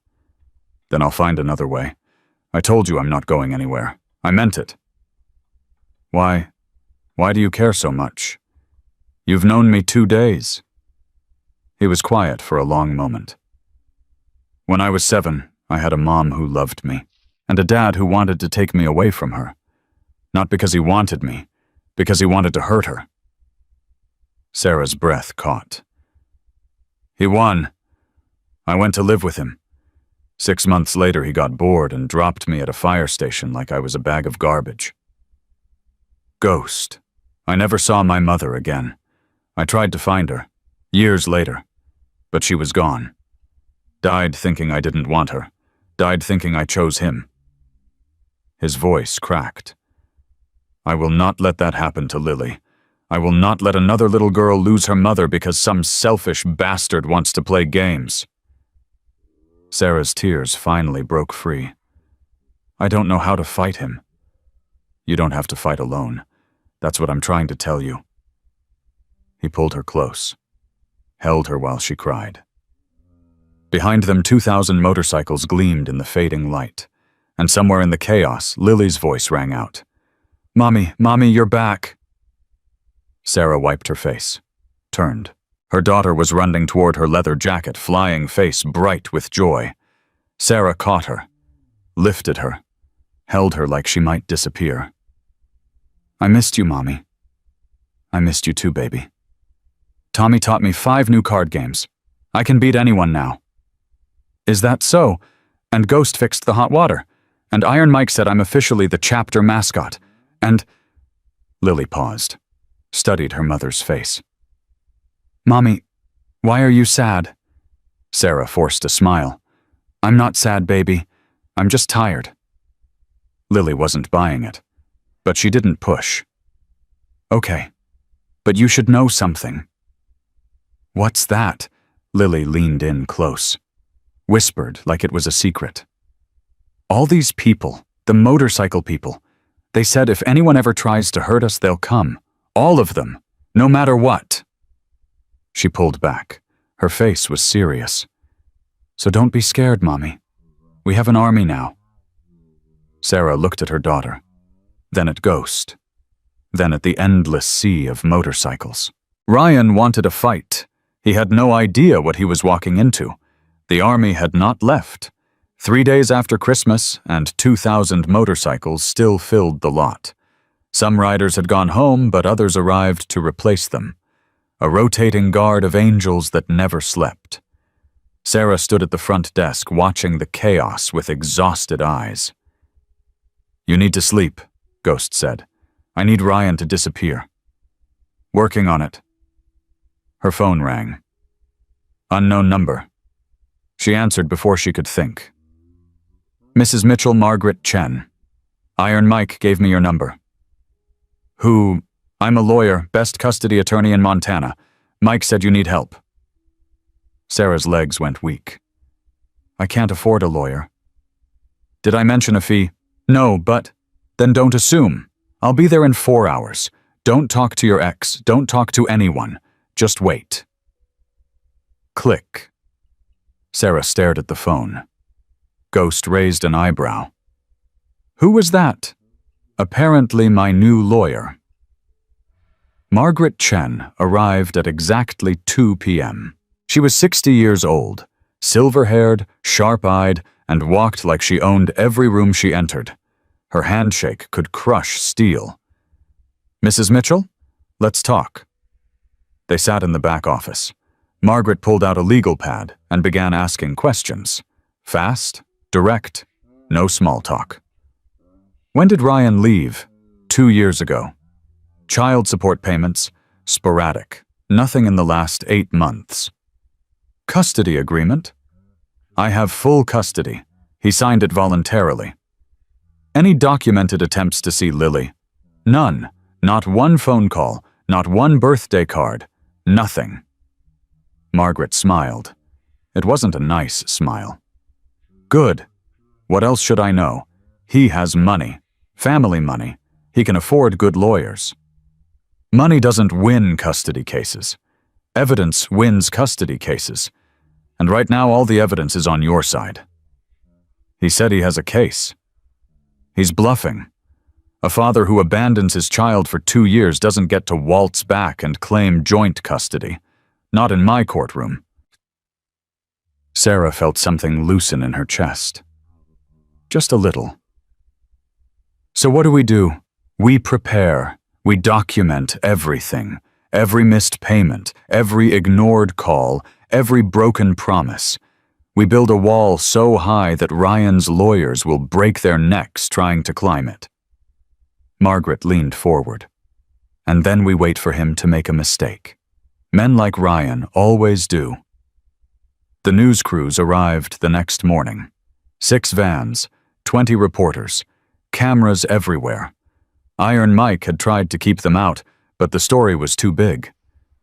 S1: Then I'll find another way. I told you I'm not going anywhere. I meant it. Why do you care so much? You've known me 2 days. He was quiet for a long moment. When I was 7, I had a mom who loved me, and a dad who wanted to take me away from her. Not because he wanted me, because he wanted to hurt her. Sarah's breath caught. He won. I went to live with him. 6 months later, he got bored and dropped me at a fire station like I was a bag of garbage. Ghost. I never saw my mother again. I tried to find her, years later, but she was gone. Died thinking I didn't want her. Died thinking I chose him. His voice cracked. I will not let that happen to Lily. I will not let another little girl lose her mother because some selfish bastard wants to play games. Sarah's tears finally broke free. I don't know how to fight him. You don't have to fight alone. That's what I'm trying to tell you. He pulled her close, held her while she cried. Behind them, 2,000 motorcycles gleamed in the fading light, and somewhere in the chaos, Lily's voice rang out. Mommy, Mommy, you're back. Sarah wiped her face, turned. Her daughter was running toward her leather jacket, flying face bright with joy. Sarah caught her, lifted her, held her like she might disappear. I missed you, Mommy. I missed you too, baby. Tommy taught me 5 new card games. I can beat anyone now. Is that so? And Ghost fixed the hot water. And Iron Mike said I'm officially the chapter mascot. And... Lily paused, studied her mother's face. Mommy, Why are you sad? Sarah forced a smile. I'm not sad, baby. I'm just tired. Lily wasn't buying it, but she didn't push. Okay, but you should know something. What's that? Lily leaned in close, whispered like it was a secret. All these people, the motorcycle people, they said if anyone ever tries to hurt us, they'll come. All of them, no matter what. She pulled back. Her face was serious. So don't be scared, Mommy. We have an army now. Sarah looked at her daughter, then at Ghost, then at the endless sea of motorcycles. Ryan wanted a fight. He had no idea what he was walking into. The army had not left. 3 days after Christmas, and 2,000 motorcycles still filled the lot. Some riders had gone home, but others arrived to replace them. A rotating guard of angels that never slept. Sarah stood at the front desk, watching the chaos with exhausted eyes. You need to sleep, Ghost said. I need Ryan to disappear. Working on it. Her phone rang. Unknown number. She answered before she could think. Mrs. Mitchell Margaret Chen. Iron Mike gave me your number. Who? I'm a lawyer, best custody attorney in Montana. Mike said you need help. Sarah's legs went weak. I can't afford a lawyer. Did I mention a fee? No, but then don't assume. I'll be there in 4 hours. Don't talk to your ex. Don't talk to anyone. Just wait. Click. Sarah stared at the phone. Ghost raised an eyebrow. Who was that? Apparently my new lawyer. Margaret Chen arrived at exactly 2 p.m. She was 60 years old, silver-haired, sharp-eyed, and walked like she owned every room she entered. Her handshake could crush steel. Mrs. Mitchell, let's talk. They sat in the back office. Margaret pulled out a legal pad and began asking questions. Fast, direct, no small talk. When did Ryan leave? 2 years ago. Child support payments, sporadic. Nothing in the last 8 months. Custody agreement? I have full custody. He signed it voluntarily. Any documented attempts to see Lily? None. Not one phone call, not one birthday card. Nothing. Margaret smiled. It wasn't a nice smile. Good. What else should I know? He has money. Family money. He can afford good lawyers. Money doesn't win custody cases. Evidence wins custody cases. And right now all the evidence is on your side. He said he has a case. He's bluffing. A father who abandons his child for 2 years doesn't get to waltz back and claim joint custody. Not in my courtroom. Sarah felt something loosen in her chest. Just a little. So what do? We prepare. We document everything. Every missed payment, every ignored call, every broken promise. We build a wall so high that Ryan's lawyers will break their necks trying to climb it. Margaret leaned forward. And then we wait for him to make a mistake. Men like Ryan always do. The news crews arrived the next morning. 6 vans, 20 reporters, cameras everywhere. Iron Mike had tried to keep them out, but the story was too big.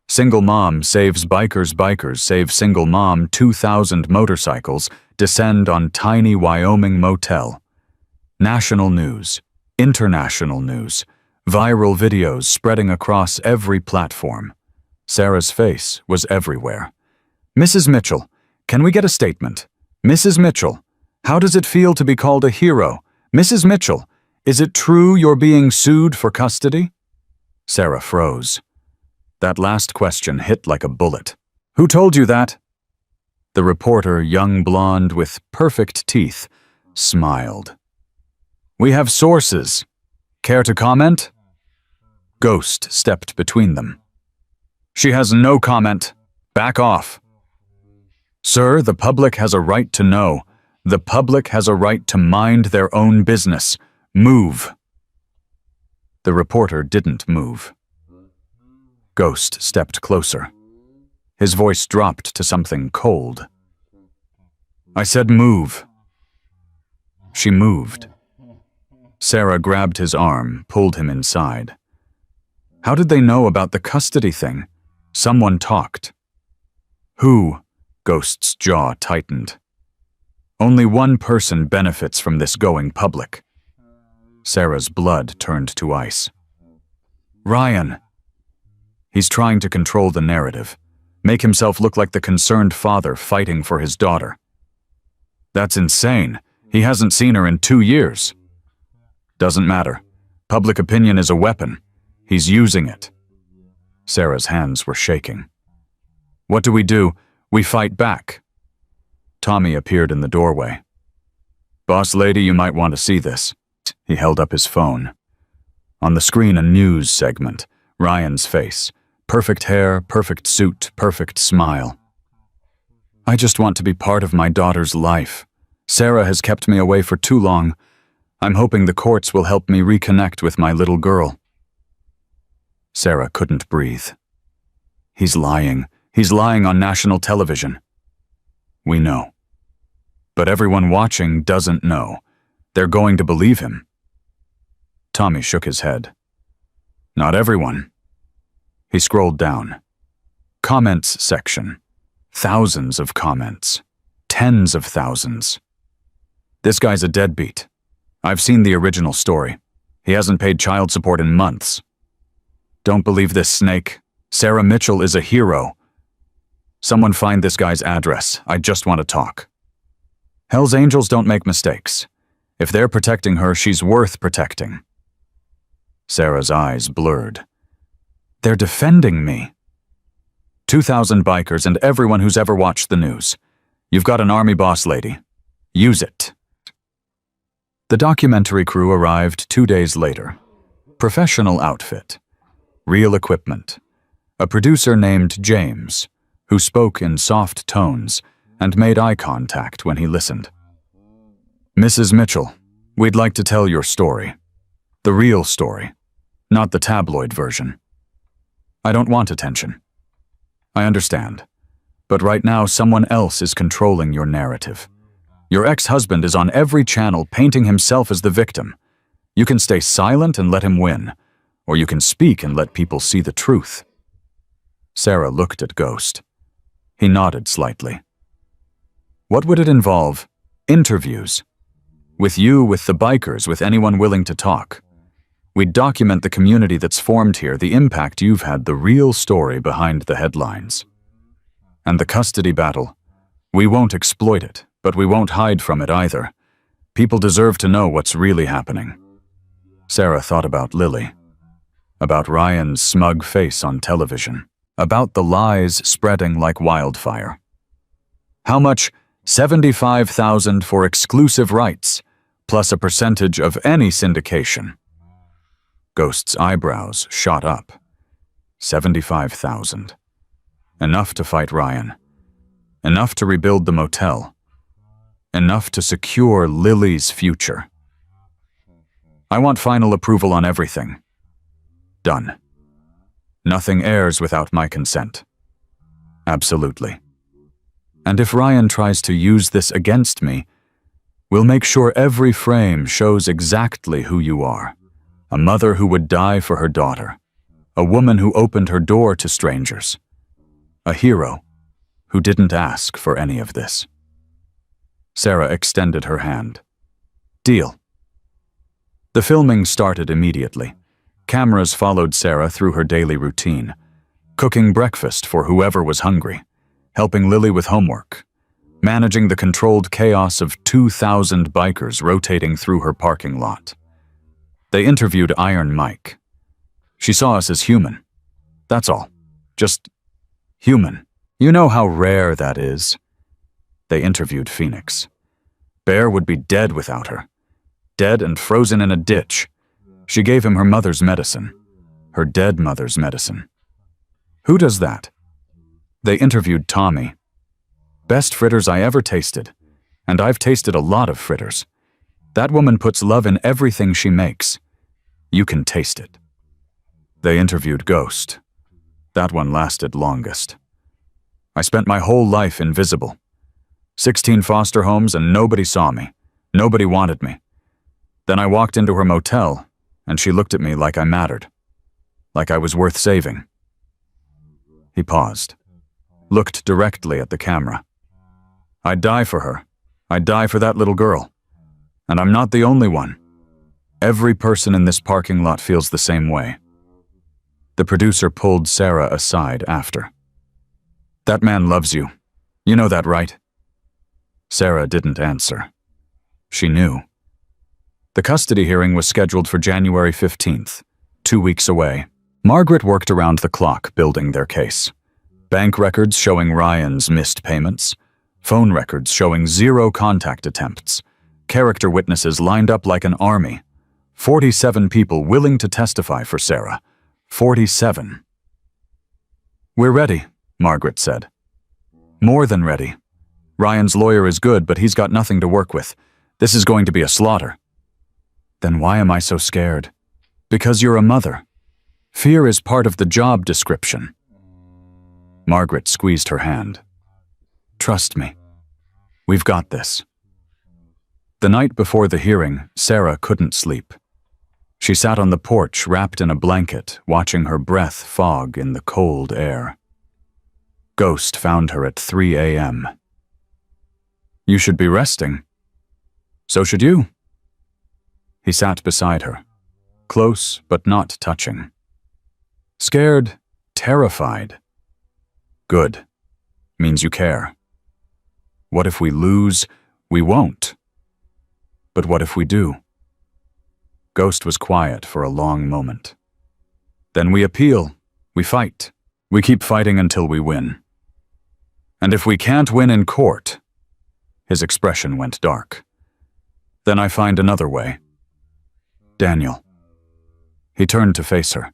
S1: Single mom saves bikers save single mom, 2,000 motorcycles descend on tiny Wyoming motel. National news, international news, viral videos spreading across every platform. Sarah's face was everywhere. Mrs. Mitchell, can we get a statement? Mrs. Mitchell, how does it feel to be called a hero? Mrs. Mitchell, is it true you're being sued for custody? Sarah froze. That last question hit like a bullet. Who told you that? The reporter, young blonde with perfect teeth, smiled. We have sources. Care to comment? Ghost stepped between them. She has no comment. Back off. Sir, the public has a right to know. The public has a right to mind their own business. Move. The reporter didn't move. Ghost stepped closer. His voice dropped to something cold. I said move. She moved. Sarah grabbed his arm, pulled him inside. How did they know about the custody thing? Someone talked. Who? Ghost's jaw tightened. Only one person benefits from this going public. Sarah's blood turned to ice. Ryan. He's trying to control the narrative, make himself look like the concerned father fighting for his daughter. That's insane. He hasn't seen her in 2 years. Doesn't matter. Public opinion is a weapon. He's using it. Sarah's hands were shaking. What do? We fight back. Tommy appeared in the doorway. Boss lady, you might want to see this. He held up his phone. On the screen, a news segment. Ryan's face. Perfect hair, perfect suit, perfect smile. I just want to be part of my daughter's life. Sarah has kept me away for too long. I'm hoping the courts will help me reconnect with my little girl. Sarah couldn't breathe. He's lying. He's lying on national television. We know. But everyone watching doesn't know. They're going to believe him. Tommy shook his head. Not everyone. He scrolled down. Comments section. Thousands of comments. Tens of thousands. This guy's a deadbeat. I've seen the original story. He hasn't paid child support in months. Don't believe this snake. Sarah Mitchell is a hero. Someone find this guy's address. I just want to talk. Hell's Angels don't make mistakes. If they're protecting her, she's worth protecting. Sarah's eyes blurred. They're defending me. 2,000 bikers and everyone who's ever watched the news. You've got an army boss lady. Use it. The documentary crew arrived 2 days later. Professional outfit. Real equipment. A producer named James, who spoke in soft tones and made eye contact when he listened. Mrs. Mitchell, we'd like to tell your story. The real story, not the tabloid version. I don't want attention. I understand. But right now, someone else is controlling your narrative. Your ex-husband is on every channel painting himself as the victim. You can stay silent and let him win, or you can speak and let people see the truth. Sarah looked at Ghost. He nodded slightly. What would it involve? Interviews. With you, with the bikers, with anyone willing to talk. We'd document the community that's formed here, the impact you've had, the real story behind the headlines. And the custody battle. We won't exploit it, but we won't hide from it either. People deserve to know what's really happening. Sarah thought about Lily. About Ryan's smug face on television. About the lies spreading like wildfire. How much? 75,000 for exclusive rights, plus a percentage of any syndication. Ghost's eyebrows shot up. 75,000. Enough to fight Ryan. Enough to rebuild the motel. Enough to secure Lily's future. I want final approval on everything. Done. Nothing airs without my consent. Absolutely. And if Ryan tries to use this against me, we'll make sure every frame shows exactly who you are. A mother who would die for her daughter. A woman who opened her door to strangers. A hero who didn't ask for any of this. Sarah extended her hand. Deal. The filming started immediately. Cameras followed Sarah through her daily routine, cooking breakfast for whoever was hungry, helping Lily with homework, managing the controlled chaos of 2,000 bikers rotating through her parking lot. They interviewed Iron Mike. She saw us as human. That's all. Just human. You know how rare that is. They interviewed Phoenix. Bear would be dead without her. Dead and frozen in a ditch. She gave him her mother's medicine. Her dead mother's medicine. Who does that? They interviewed Tommy. Best fritters I ever tasted. And I've tasted a lot of fritters. That woman puts love in everything she makes. You can taste it. They interviewed Ghost. That one lasted longest. I spent my whole life invisible. 16 foster homes and nobody saw me. Nobody wanted me. Then I walked into her motel, and she looked at me like I mattered. Like I was worth saving. He paused, looked directly at the camera. I'd die for her. I'd die for that little girl. And I'm not the only one. Every person in this parking lot feels the same way. The producer pulled Sarah aside after. That man loves you. You know that, right? Sarah didn't answer. She knew. The custody hearing was scheduled for January 15th, 2 weeks away. Margaret worked around the clock building their case. Bank records showing Ryan's missed payments, phone records showing 0 contact attempts, character witnesses lined up like an army, 47 people willing to testify for Sarah. 47. We're ready, Margaret said. More than ready. Ryan's lawyer is good, but he's got nothing to work with. This is going to be a slaughter. Then why am I so scared? Because you're a mother. Fear is part of the job description. Margaret squeezed her hand. Trust me. We've got this. The night before the hearing, Sarah couldn't sleep. She sat on the porch wrapped in a blanket, watching her breath fog in the cold air. Ghost found her at 3 a.m. You should be resting. So should you. He sat beside her, close but not touching. Scared, terrified. Good. Means you care. What if we lose? We won't. But what if we do? Ghost was quiet for a long moment. Then we appeal. We fight. We keep fighting until we win. And if we can't win in court, his expression went dark. Then I find another way. Daniel. He turned to face her.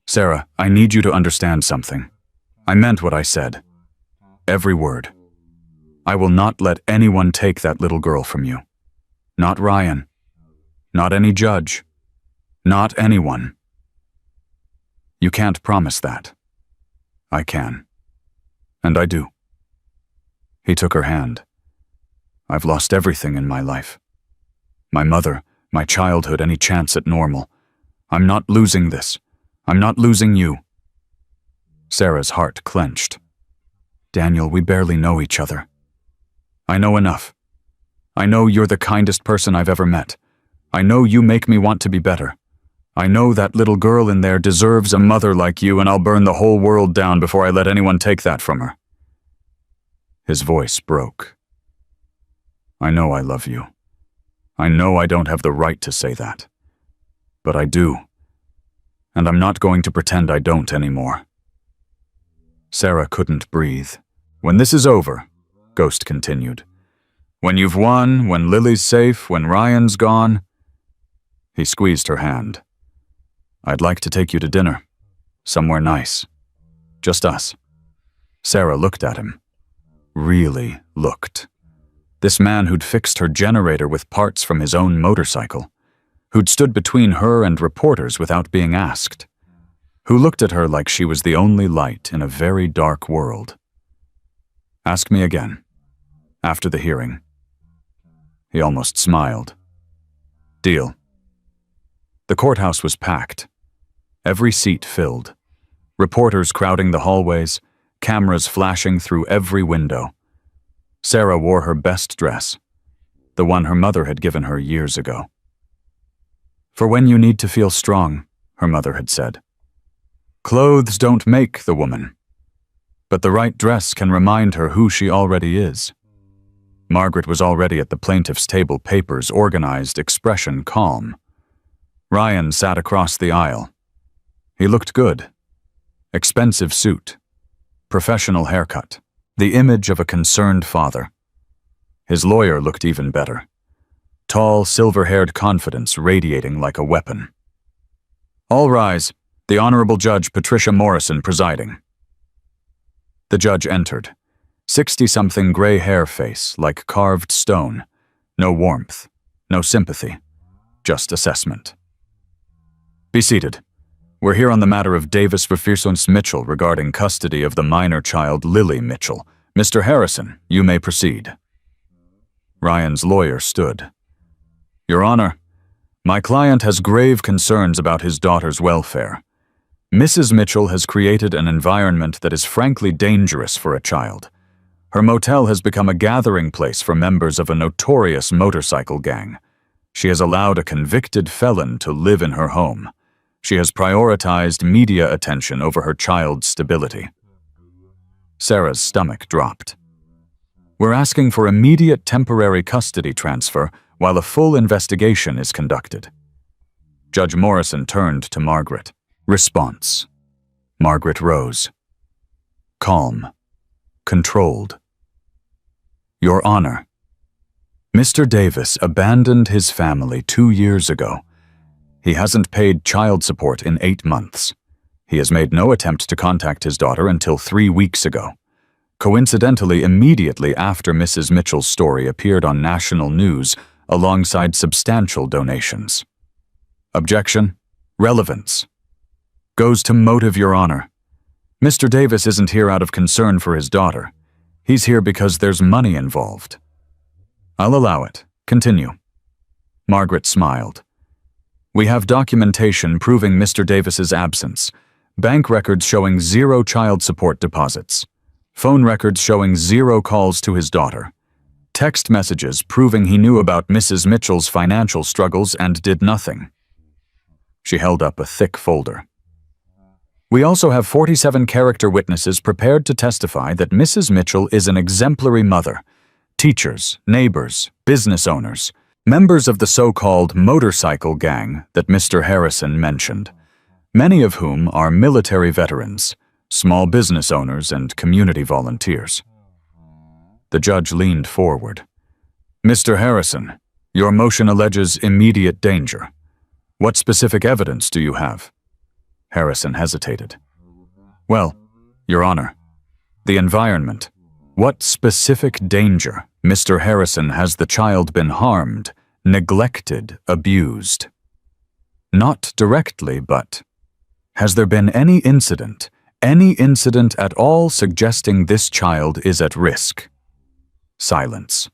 S1: Sarah, I need you to understand something. I meant what I said. Every word. I will not let anyone take that little girl from you. Not Ryan. Not any judge. Not anyone. You can't promise that. I can. And I do. He took her hand. I've lost everything in my life. My mother, my childhood, any chance at normal. I'm not losing this. I'm not losing you. Sarah's heart clenched. Daniel, we barely know each other. I know enough. I know you're the kindest person I've ever met. I know you make me want to be better. I know that little girl in there deserves a mother like you, and I'll burn the whole world down before I let anyone take that from her. His voice broke. I know I love you. I know I don't have the right to say that. But I do. And I'm not going to pretend I don't anymore. Sarah couldn't breathe. When this is over, Ghost continued. When you've won, when Lily's safe, when Ryan's gone. He squeezed her hand. I'd like to take you to dinner. Somewhere nice. Just us. Sarah looked at him. Really looked. This man who'd fixed her generator with parts from his own motorcycle, who'd stood between her and reporters without being asked, who looked at her like she was the only light in a very dark world. Ask me again, after the hearing. He almost smiled. Deal. The courthouse was packed. Every seat filled. Reporters crowding the hallways, cameras flashing through every window. Sarah wore her best dress, the one her mother had given her years ago. For when you need to feel strong, her mother had said. Clothes don't make the woman, but the right dress can remind her who she already is. Margaret was already at the plaintiff's table, papers organized, expression calm. Ryan sat across the aisle. He looked good. Expensive suit. Professional haircut. The image of a concerned father. His lawyer looked even better. Tall, silver-haired confidence radiating like a weapon. All rise. The Honorable Judge Patricia Morrison presiding. The judge entered. 60-something gray hair face like carved stone. No warmth. No sympathy. Just assessment. Be seated. We're here on the matter of Davis v. Mitchell regarding custody of the minor child Lily Mitchell. Mr. Harrison, you may proceed. Ryan's lawyer stood. Your Honor, my client has grave concerns about his daughter's welfare. Mrs. Mitchell has created an environment that is frankly dangerous for a child. Her motel has become a gathering place for members of a notorious motorcycle gang. She has allowed a convicted felon to live in her home. She has prioritized media attention over her child's stability. Sarah's stomach dropped. We're asking for immediate temporary custody transfer while a full investigation is conducted. Judge Morrison turned to Margaret. Response. Margaret rose. Calm. Controlled. Your Honor, Mr. Davis abandoned his family 2 years ago. He hasn't paid child support in 8 months. He has made no attempt to contact his daughter until 3 weeks ago. Coincidentally, immediately after Mrs. Mitchell's story appeared on national news alongside substantial donations. Objection. Relevance. Goes to motive, Your Honor. Mr. Davis isn't here out of concern for his daughter. He's here because there's money involved. I'll allow it. Continue. Margaret smiled. We have documentation proving Mr. Davis's absence. Bank records showing 0 child support deposits. Phone records showing 0 calls to his daughter. Text messages proving he knew about Mrs. Mitchell's financial struggles and did nothing. She held up a thick folder. We also have 47 character witnesses prepared to testify that Mrs. Mitchell is an exemplary mother. Teachers, neighbors, business owners, members of the so-called motorcycle gang that Mr. Harrison mentioned, many of whom are military veterans, small business owners, and community volunteers. The judge leaned forward. Mr. Harrison, your motion alleges immediate danger. What specific evidence do you have? Harrison hesitated. Well, Your Honor, the environment. What specific danger, Mr. Harrison, has the child been harmed, neglected, abused? Not directly, but has there been any incident at all suggesting this child is at risk? Silence.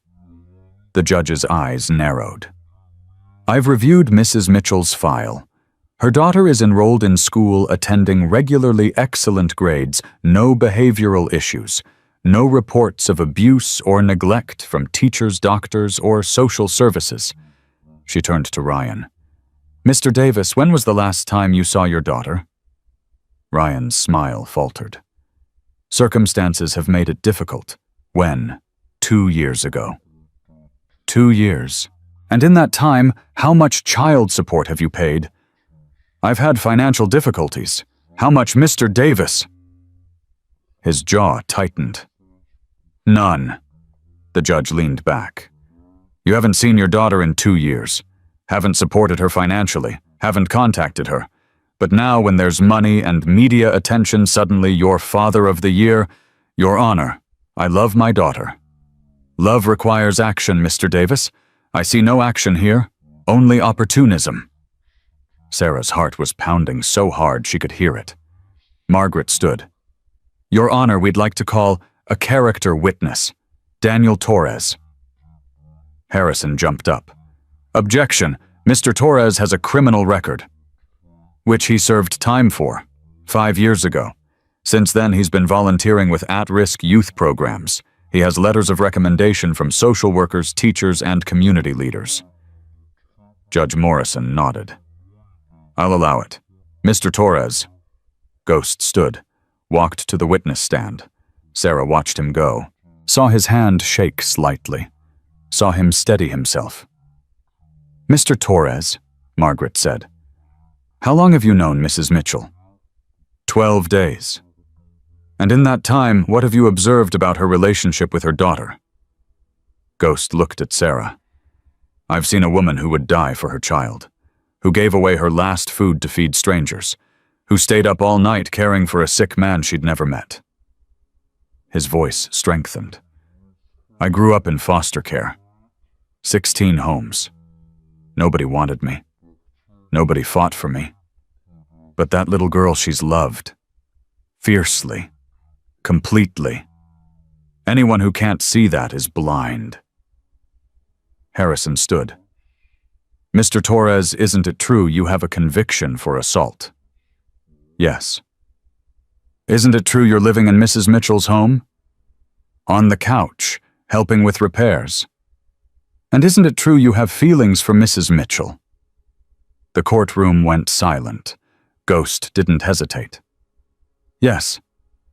S1: The judge's eyes narrowed. I've reviewed Mrs. Mitchell's file. Her daughter is enrolled in school, attending regularly, excellent grades, no behavioral issues, no reports of abuse or neglect from teachers, doctors, or social services. She turned to Ryan. Mr. Davis, when was the last time you saw your daughter? Ryan's smile faltered. Circumstances have made it difficult. When? 2 years ago. 2 years. And in that time, how much child support have you paid? I've had financial difficulties. How much, Mr. Davis? His jaw tightened. None. The judge leaned back. You haven't seen your daughter in 2 years. Haven't supported her financially. Haven't contacted her. But now when there's money and media attention, suddenly you're Father of the Year. Your Honor, I love my daughter. Love requires action, Mr. Davis. I see no action here, only opportunism. Sarah's heart was pounding so hard she could hear it. Margaret stood. Your Honor, we'd like to call a character witness, Daniel Torres. Harrison jumped up. Objection, Mr. Torres has a criminal record, which he served time for, 5 years ago. Since then, he's been volunteering with at-risk youth programs. He has letters of recommendation from social workers, teachers, and community leaders. Judge Morrison nodded. I'll allow it. Mr. Torres. Ghost stood, walked to the witness stand. Sarah watched him go, saw his hand shake slightly, saw him steady himself. Mr. Torres, Margaret said, how long have you known Mrs. Mitchell? 12 days. And in that time, what have you observed about her relationship with her daughter? Ghost looked at Sarah. I've seen a woman who would die for her child, who gave away her last food to feed strangers, who stayed up all night caring for a sick man she'd never met. His voice strengthened. I grew up in foster care. 16 homes. Nobody wanted me. Nobody fought for me. But that little girl, she's loved. Fiercely. Completely. Anyone who can't see that is blind. Harrison stood. Mr. Torres, isn't it true you have a conviction for assault? Yes. Isn't it true you're living in Mrs. Mitchell's home? On the couch, helping with repairs. And isn't it true you have feelings for Mrs. Mitchell? The courtroom went silent. Ghost didn't hesitate. Yes,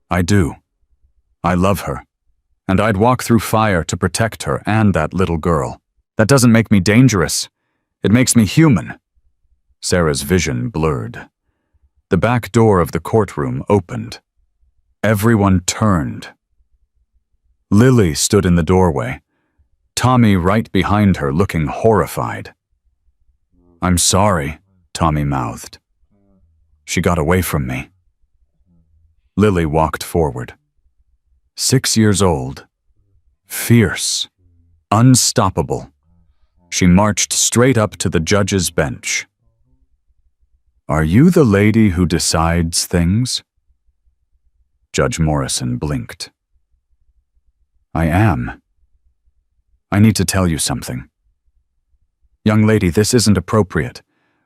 S1: I do. I love her. And I'd walk through fire to protect her and that little girl. That doesn't make me dangerous. It makes me human. Sarah's vision blurred. The back door of the courtroom opened. Everyone turned. Lily stood in the doorway, Tommy right behind her looking horrified. I'm sorry, Tommy mouthed. She got away from me. Lily walked forward. 6 years old. Fierce. Unstoppable. She marched straight up to the judge's bench. Are you the lady who decides things? Judge Morrison blinked. I am. I need to tell you something. Young lady, this isn't appropriate.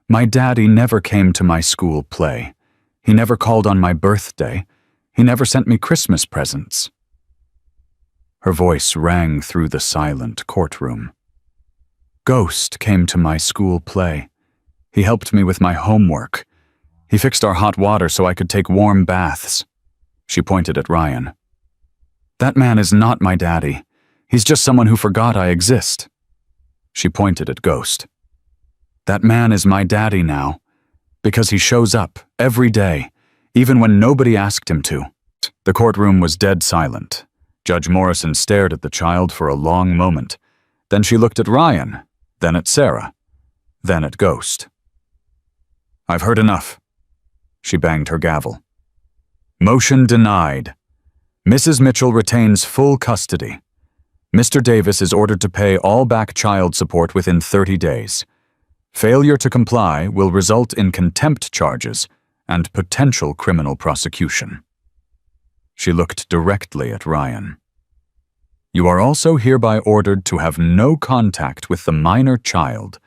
S1: My daddy never came to my school play. He never called on my birthday. He never sent me Christmas presents. Her voice rang through the silent courtroom. Ghost came to my school play. He helped me with my homework. He fixed our hot water so I could take warm baths. She pointed at Ryan. That man is not my daddy. He's just someone who forgot I exist. She pointed at Ghost. That man is my daddy now, because he shows up every day, even when nobody asked him to. The courtroom was dead silent. Judge Morrison stared at the child for a long moment. Then she looked at Ryan, then at Sarah, then at Ghost. I've heard enough. She banged her gavel. Motion denied. Mrs. Mitchell retains full custody. Mr. Davis is ordered to pay all back child support within 30 days. Failure to comply will result in contempt charges and potential criminal prosecution. She looked directly at Ryan. You are also hereby ordered to have no contact with the minor child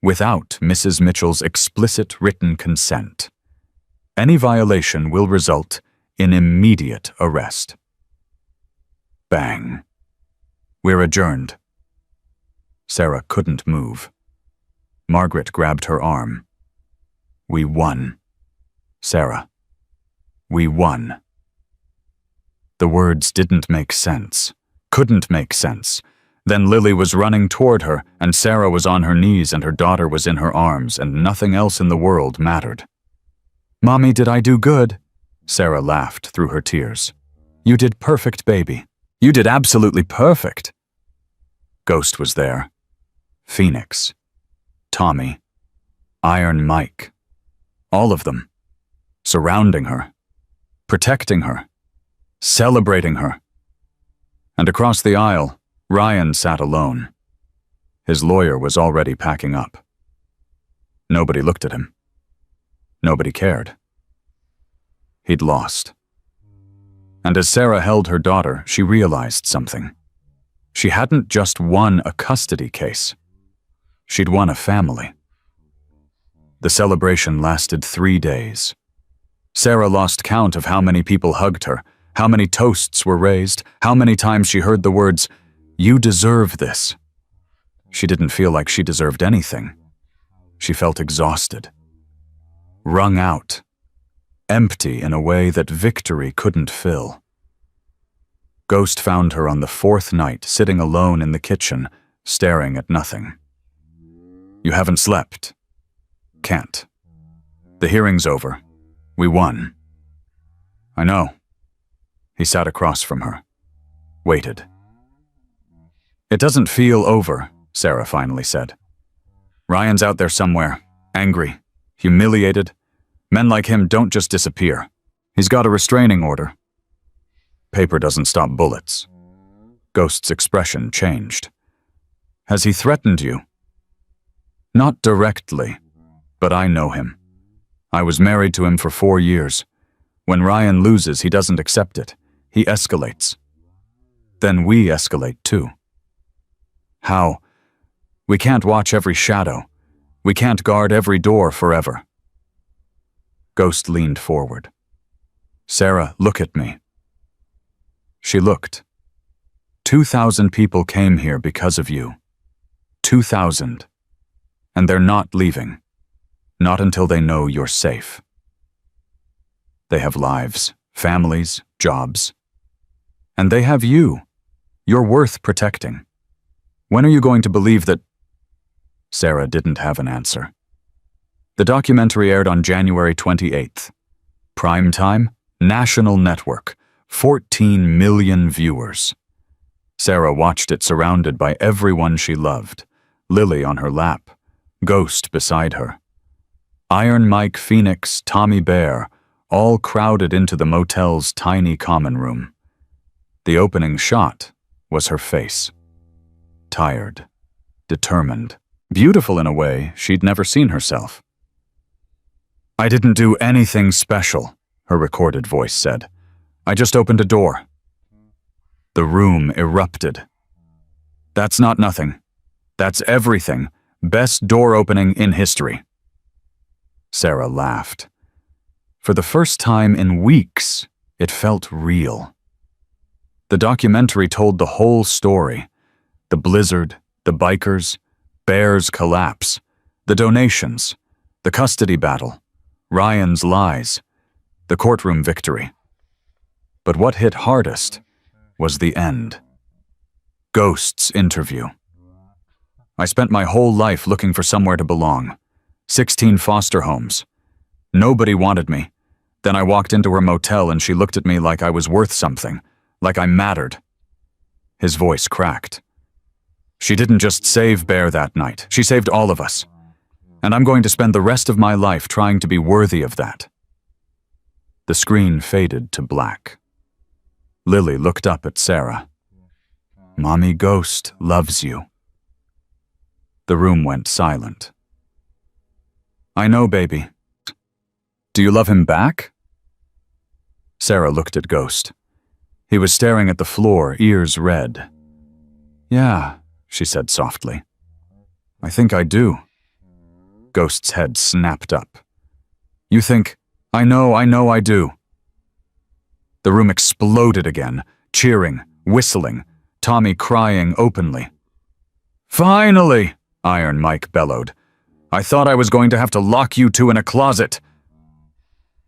S1: without Mrs. Mitchell's explicit written consent. Any violation will result in immediate arrest. Bang. We're adjourned. Sarah couldn't move. Margaret grabbed her arm. We won. Sarah. We won. The words didn't make sense. Couldn't make sense. Then Lily was running toward her, and Sarah was on her knees, and her daughter was in her arms, and nothing else in the world mattered. Mommy, did I do good? Sarah laughed through her tears. You did perfect, baby. You did absolutely perfect. Ghost was there. Phoenix. Tommy. Iron Mike. All of them. Surrounding her. Protecting her. Celebrating her. And across the aisle, Ryan sat alone. His lawyer was already packing up. Nobody looked at him. Nobody cared. He'd lost. And as Sarah held her daughter, she realized something. She hadn't just won a custody case. She'd won a family. The celebration lasted 3 days. Sarah lost count of how many people hugged her, how many toasts were raised, how many times she heard the words, "You deserve this." She didn't feel like she deserved anything. She felt exhausted. Wrung out. Empty in a way that victory couldn't fill. Ghost found her on the 4th night, sitting alone in the kitchen, staring at nothing. You haven't slept. Can't. The hearing's over. We won. I know. He sat across from her. Waited. It doesn't feel over, Sarah finally said. Ryan's out there somewhere, angry, humiliated. Men like him don't just disappear. He's got a restraining order. Paper doesn't stop bullets. Ghost's expression changed. Has he threatened you? Not directly, but I know him. I was married to him for 4 years. When Ryan loses, he doesn't accept it. He escalates. Then we escalate too. How? We can't watch every shadow. We can't guard every door forever. Ghost leaned forward. Sarah, look at me. She looked. 2,000 people came here because of you. 2,000. And they're not leaving. Not until they know you're safe. They have lives, families, jobs. And they have you. You're worth protecting. When are you going to believe that? Sarah didn't have an answer. The documentary aired on January 28th. Prime time, national network, 14 million viewers. Sarah watched it surrounded by everyone she loved. Lily on her lap, Ghost beside her. Iron Mike, Phoenix, Tommy Bear, all crowded into the motel's tiny common room. The opening shot was her face. Tired, determined, beautiful in a way she'd never seen herself. I didn't do anything special, her recorded voice said. I just opened a door. The room erupted. That's not nothing. That's everything. Best door opening in history. Sarah laughed. For the first time in weeks, it felt real. The documentary told the whole story. The blizzard, the bikers, Bear's collapse, the donations, the custody battle, Ryan's lies, the courtroom victory. But what hit hardest was the end. Ghost's interview. I spent my whole life looking for somewhere to belong. 16 foster homes. Nobody wanted me. Then I walked into her motel and she looked at me like I was worth something, like I mattered. His voice cracked. She didn't just save Bear that night, she saved all of us. And I'm going to spend the rest of my life trying to be worthy of that. The screen faded to black. Lily looked up at Sarah. Mommy Ghost loves you. The room went silent. I know, baby. Do you love him back? Sarah looked at Ghost. He was staring at the floor, ears red. Yeah, she said softly. I think I do. Ghost's head snapped up. You think, I know I do. The room exploded again, cheering, whistling, Tommy crying openly. Finally, Iron Mike bellowed. I thought I was going to have to lock you two in a closet.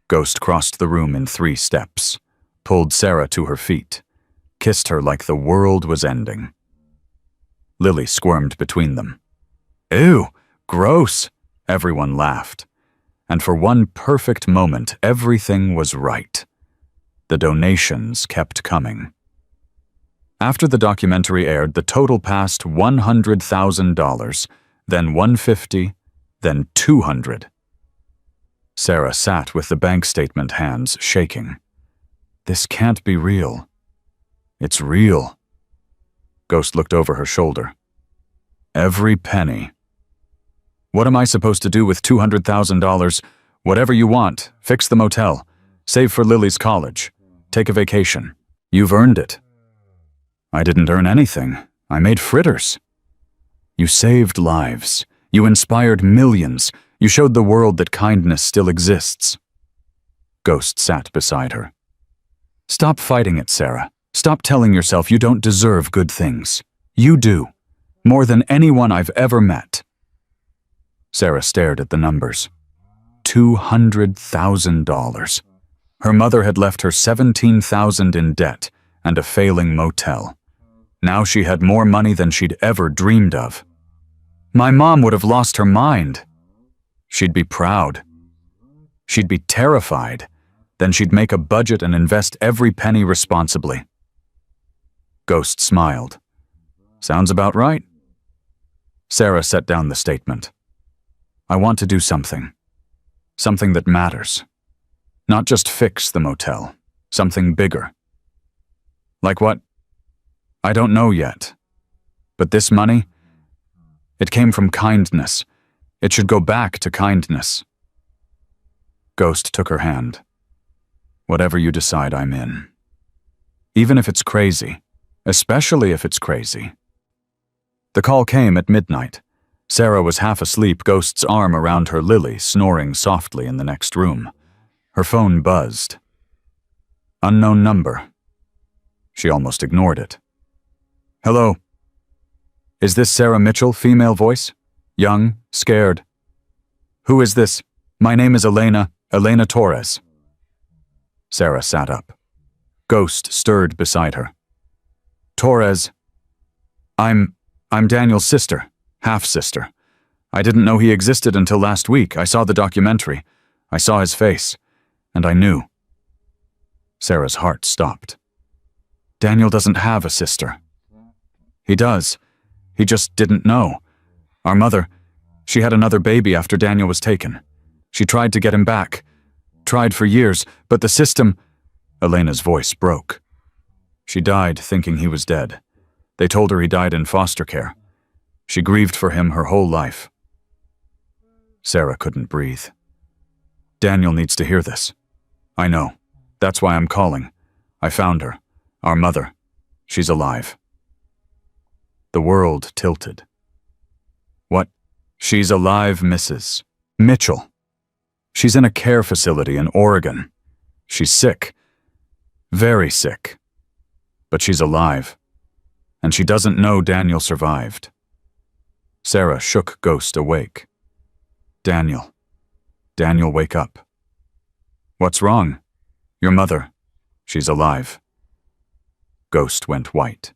S1: Ghost crossed the room in 3 steps, pulled Sarah to her feet, kissed her like the world was ending. Lily squirmed between them. Ew, gross, everyone laughed. And for one perfect moment, everything was right. The donations kept coming. After the documentary aired, the total passed $100,000, then $150,000, then $200,000. Sarah sat with the bank statement hands shaking. This can't be real. It's real. Ghost looked over her shoulder. Every penny. What am I supposed to do with $200,000? Whatever you want. Fix the motel. Save for Lily's college. Take a vacation. You've earned it. I didn't earn anything. I made fritters. You saved lives. You inspired millions. You showed the world that kindness still exists. Ghost sat beside her. Stop fighting it, Sarah. Stop telling yourself you don't deserve good things. You do. More than anyone I've ever met. Sarah stared at the numbers. $200,000. Her mother had left her $17,000 in debt and a failing motel. Now she had more money than she'd ever dreamed of. My mom would have lost her mind. She'd be proud. She'd be terrified. Then she'd make a budget and invest every penny responsibly. Ghost smiled. Sounds about right. Sarah set down the statement. I want to do something. Something that matters. Not just fix the motel. Something bigger. Like what? I don't know yet. But this money, it came from kindness. It should go back to kindness. Ghost took her hand. Whatever you decide, I'm in. Even if it's crazy. Especially if it's crazy. The call came at midnight. Sarah was half asleep, Ghost's arm around her, Lily snoring softly in the next room. Her phone buzzed. Unknown number. She almost ignored it. Hello. Is this Sarah Mitchell, female voice? Young, scared. Who is this? My name is Elena Torres. Sarah sat up. Ghost stirred beside her. Torres. I'm Daniel's sister, half-sister. I didn't know he existed until last week. I saw the documentary. I saw his face, and I knew. Sarah's heart stopped. Daniel doesn't have a sister. He does. He just didn't know. Our mother, she had another baby after Daniel was taken. She tried to get him back. Tried for years, but the system... Elena's voice broke. She died thinking he was dead. They told her he died in foster care. She grieved for him her whole life. Sarah couldn't breathe. Daniel needs to hear this. I know. That's why I'm calling. I found her. Our mother. She's alive. The world tilted. What? She's alive, Mrs. Mitchell. She's in a care facility in Oregon. She's sick. Very sick. But she's alive. And she doesn't know Daniel survived. Sarah shook Ghost awake. Daniel, wake up. What's wrong? Your mother. She's alive. Ghost went white.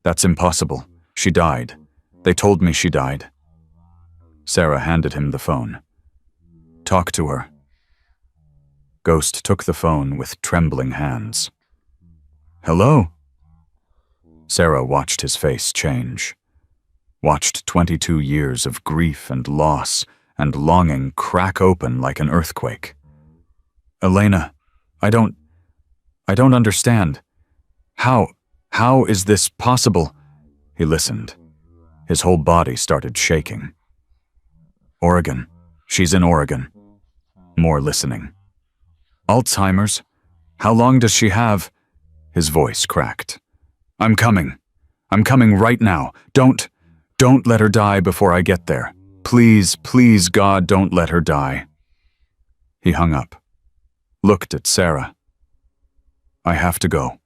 S1: That's impossible. She died. They told me she died. Sarah handed him the phone. Talk to her. Ghost took the phone with trembling hands. Hello? Sarah watched his face change. Watched 22 years of grief and loss and longing crack open like an earthquake. Elena, I don't understand. How is this possible? He listened. His whole body started shaking. Oregon. She's in Oregon. More listening. Alzheimer's? How long does she have? His voice cracked. I'm coming. I'm coming right now. Don't let her die before I get there. Please, please, God, don't let her die. He hung up. Looked at Sarah. I have to go.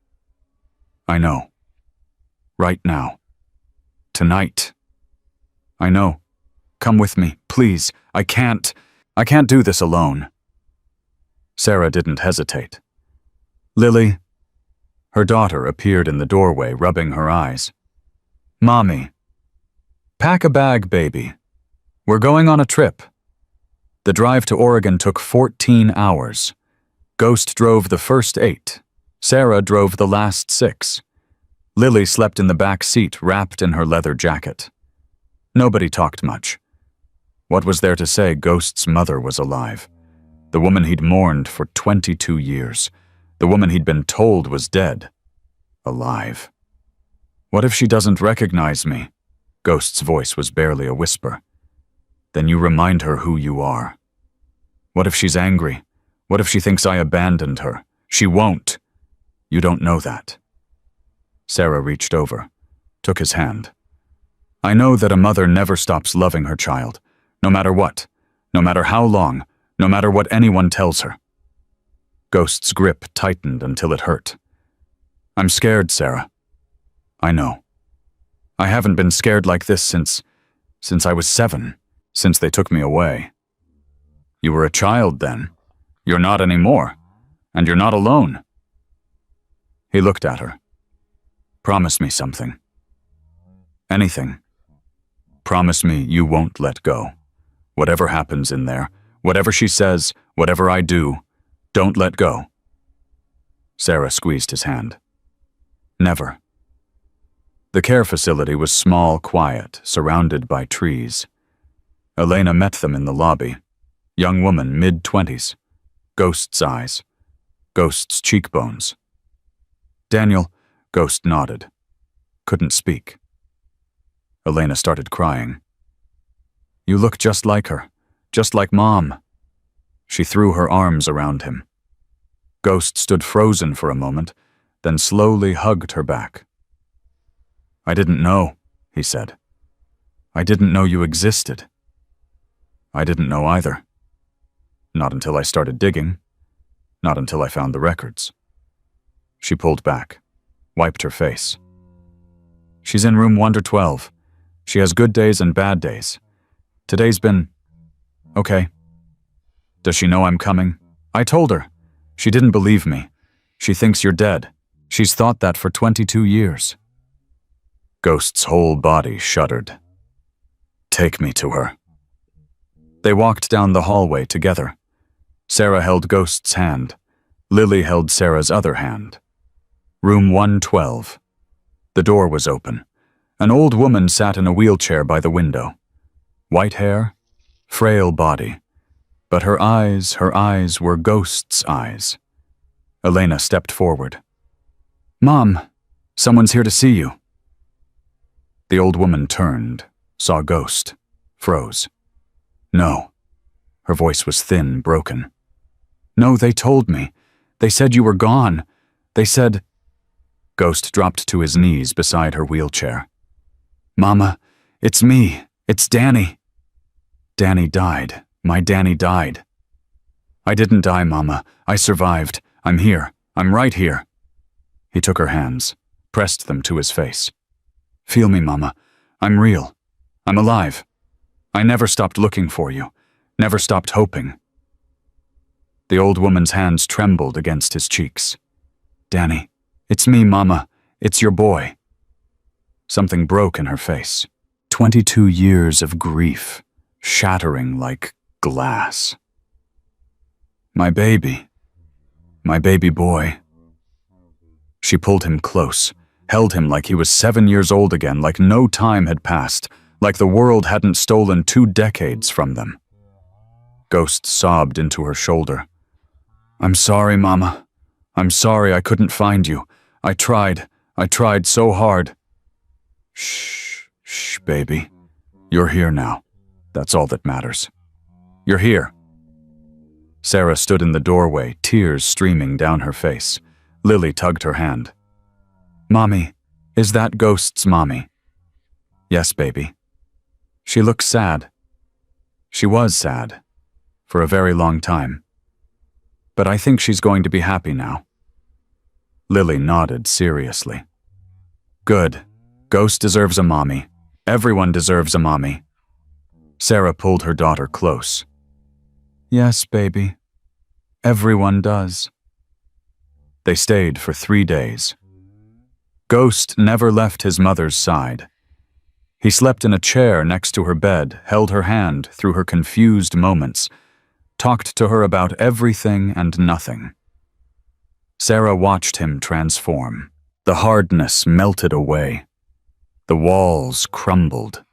S1: I know. Right now. Tonight. I know. Come with me, please. I can't do this alone. Sarah didn't hesitate. Lily. Her daughter appeared in the doorway, rubbing her eyes. Mommy. Pack a bag, baby. We're going on a trip. The drive to Oregon took 14 hours. Ghost drove the first 8. Sarah drove the last 6. Lily slept in the back seat, wrapped in her leather jacket. Nobody talked much. What was there to say? Ghost's mother was alive. The woman he'd mourned for 22 years. The woman he'd been told was dead. Alive. What if she doesn't recognize me? Ghost's voice was barely a whisper. Then you remind her who you are. What if she's angry? What if she thinks I abandoned her? She won't. You don't know that. Sarah reached over, took his hand. I know that a mother never stops loving her child, no matter what, no matter how long, no matter what anyone tells her. Ghost's grip tightened until it hurt. I'm scared, Sarah. I know. I haven't been scared like this since I was 7, since they took me away. You were a child then. You're not anymore. And you're not alone. He looked at her. Promise me something. Anything. Promise me you won't let go. Whatever happens in there, whatever she says, whatever I do, don't let go. Sarah squeezed his hand. Never. The care facility was small, quiet, surrounded by trees. Elena met them in the lobby. Young woman, mid-20s. Ghost's eyes. Ghost's cheekbones. Daniel, Ghost nodded. Couldn't speak. Elena started crying. You look just like her. Just like Mom. She threw her arms around him. Ghost stood frozen for a moment, then slowly hugged her back. "I didn't know," he said. "I didn't know you existed." "I didn't know either. Not until I started digging. Not until I found the records." She pulled back, wiped her face. "She's in room 1-12. She has good days and bad days. Today's been okay." "Does she know I'm coming?" "I told her. She didn't believe me. She thinks you're dead. She's thought that for 22 years. Ghost's whole body shuddered. "Take me to her." They walked down the hallway together. Sarah held Ghost's hand. Lily held Sarah's other hand. Room 112. The door was open. An old woman sat in a wheelchair by the window. White hair, frail body, but her eyes were Ghost's eyes. Elena stepped forward. "Mom, someone's here to see you." The old woman turned, saw Ghost, froze. "No." Her voice was thin, broken. "No, they told me. They said you were gone. They said—" Ghost dropped to his knees beside her wheelchair. "Mama, it's me. It's Danny." "Danny died. My Danny died." "I didn't die, Mama. I survived. I'm here. I'm right here." He took her hands, pressed them to his face. "Feel me, Mama. I'm real. I'm alive. I never stopped looking for you. Never stopped hoping." The old woman's hands trembled against his cheeks. "Danny, it's me, Mama. It's your boy." Something broke in her face. 22 years of grief, shattering like glass. My baby boy." She pulled him close, held him like he was 7 years old again, like no time had passed, like the world hadn't stolen 2 decades from them. Ghost sobbed into her shoulder. "I'm sorry, Mama. I'm sorry I couldn't find you. I tried so hard." Shh, baby. You're here now. That's all that matters. You're here." Sarah stood in the doorway, tears streaming down her face. Lily tugged her hand. "Mommy, is that Ghost's mommy?" "Yes, baby." She looked sad. She was sad, for a very long time. But I think she's going to be happy now. Lily nodded seriously. "Good. Ghost deserves a mommy. Everyone deserves a mommy." Sarah pulled her daughter close. "Yes, baby. Everyone does." They stayed for 3 days. Ghost never left his mother's side. He slept in a chair next to her bed, held her hand through her confused moments, talked to her about everything and nothing. Sarah watched him transform. The hardness melted away. The walls crumbled.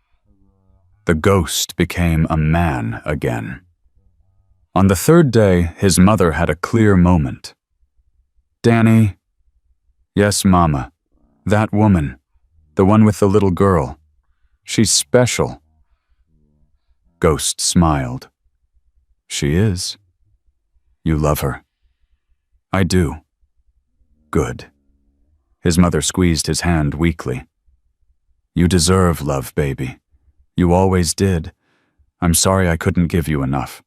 S1: The ghost became a man again. On the 3rd day, his mother had a clear moment. "Danny." "Yes, Mama. That woman. The one with the little girl. She's special." Ghost smiled. "She is. You love her." "I do." "Good." His mother squeezed his hand weakly. "You deserve love, baby. You always did. I'm sorry I couldn't give you enough."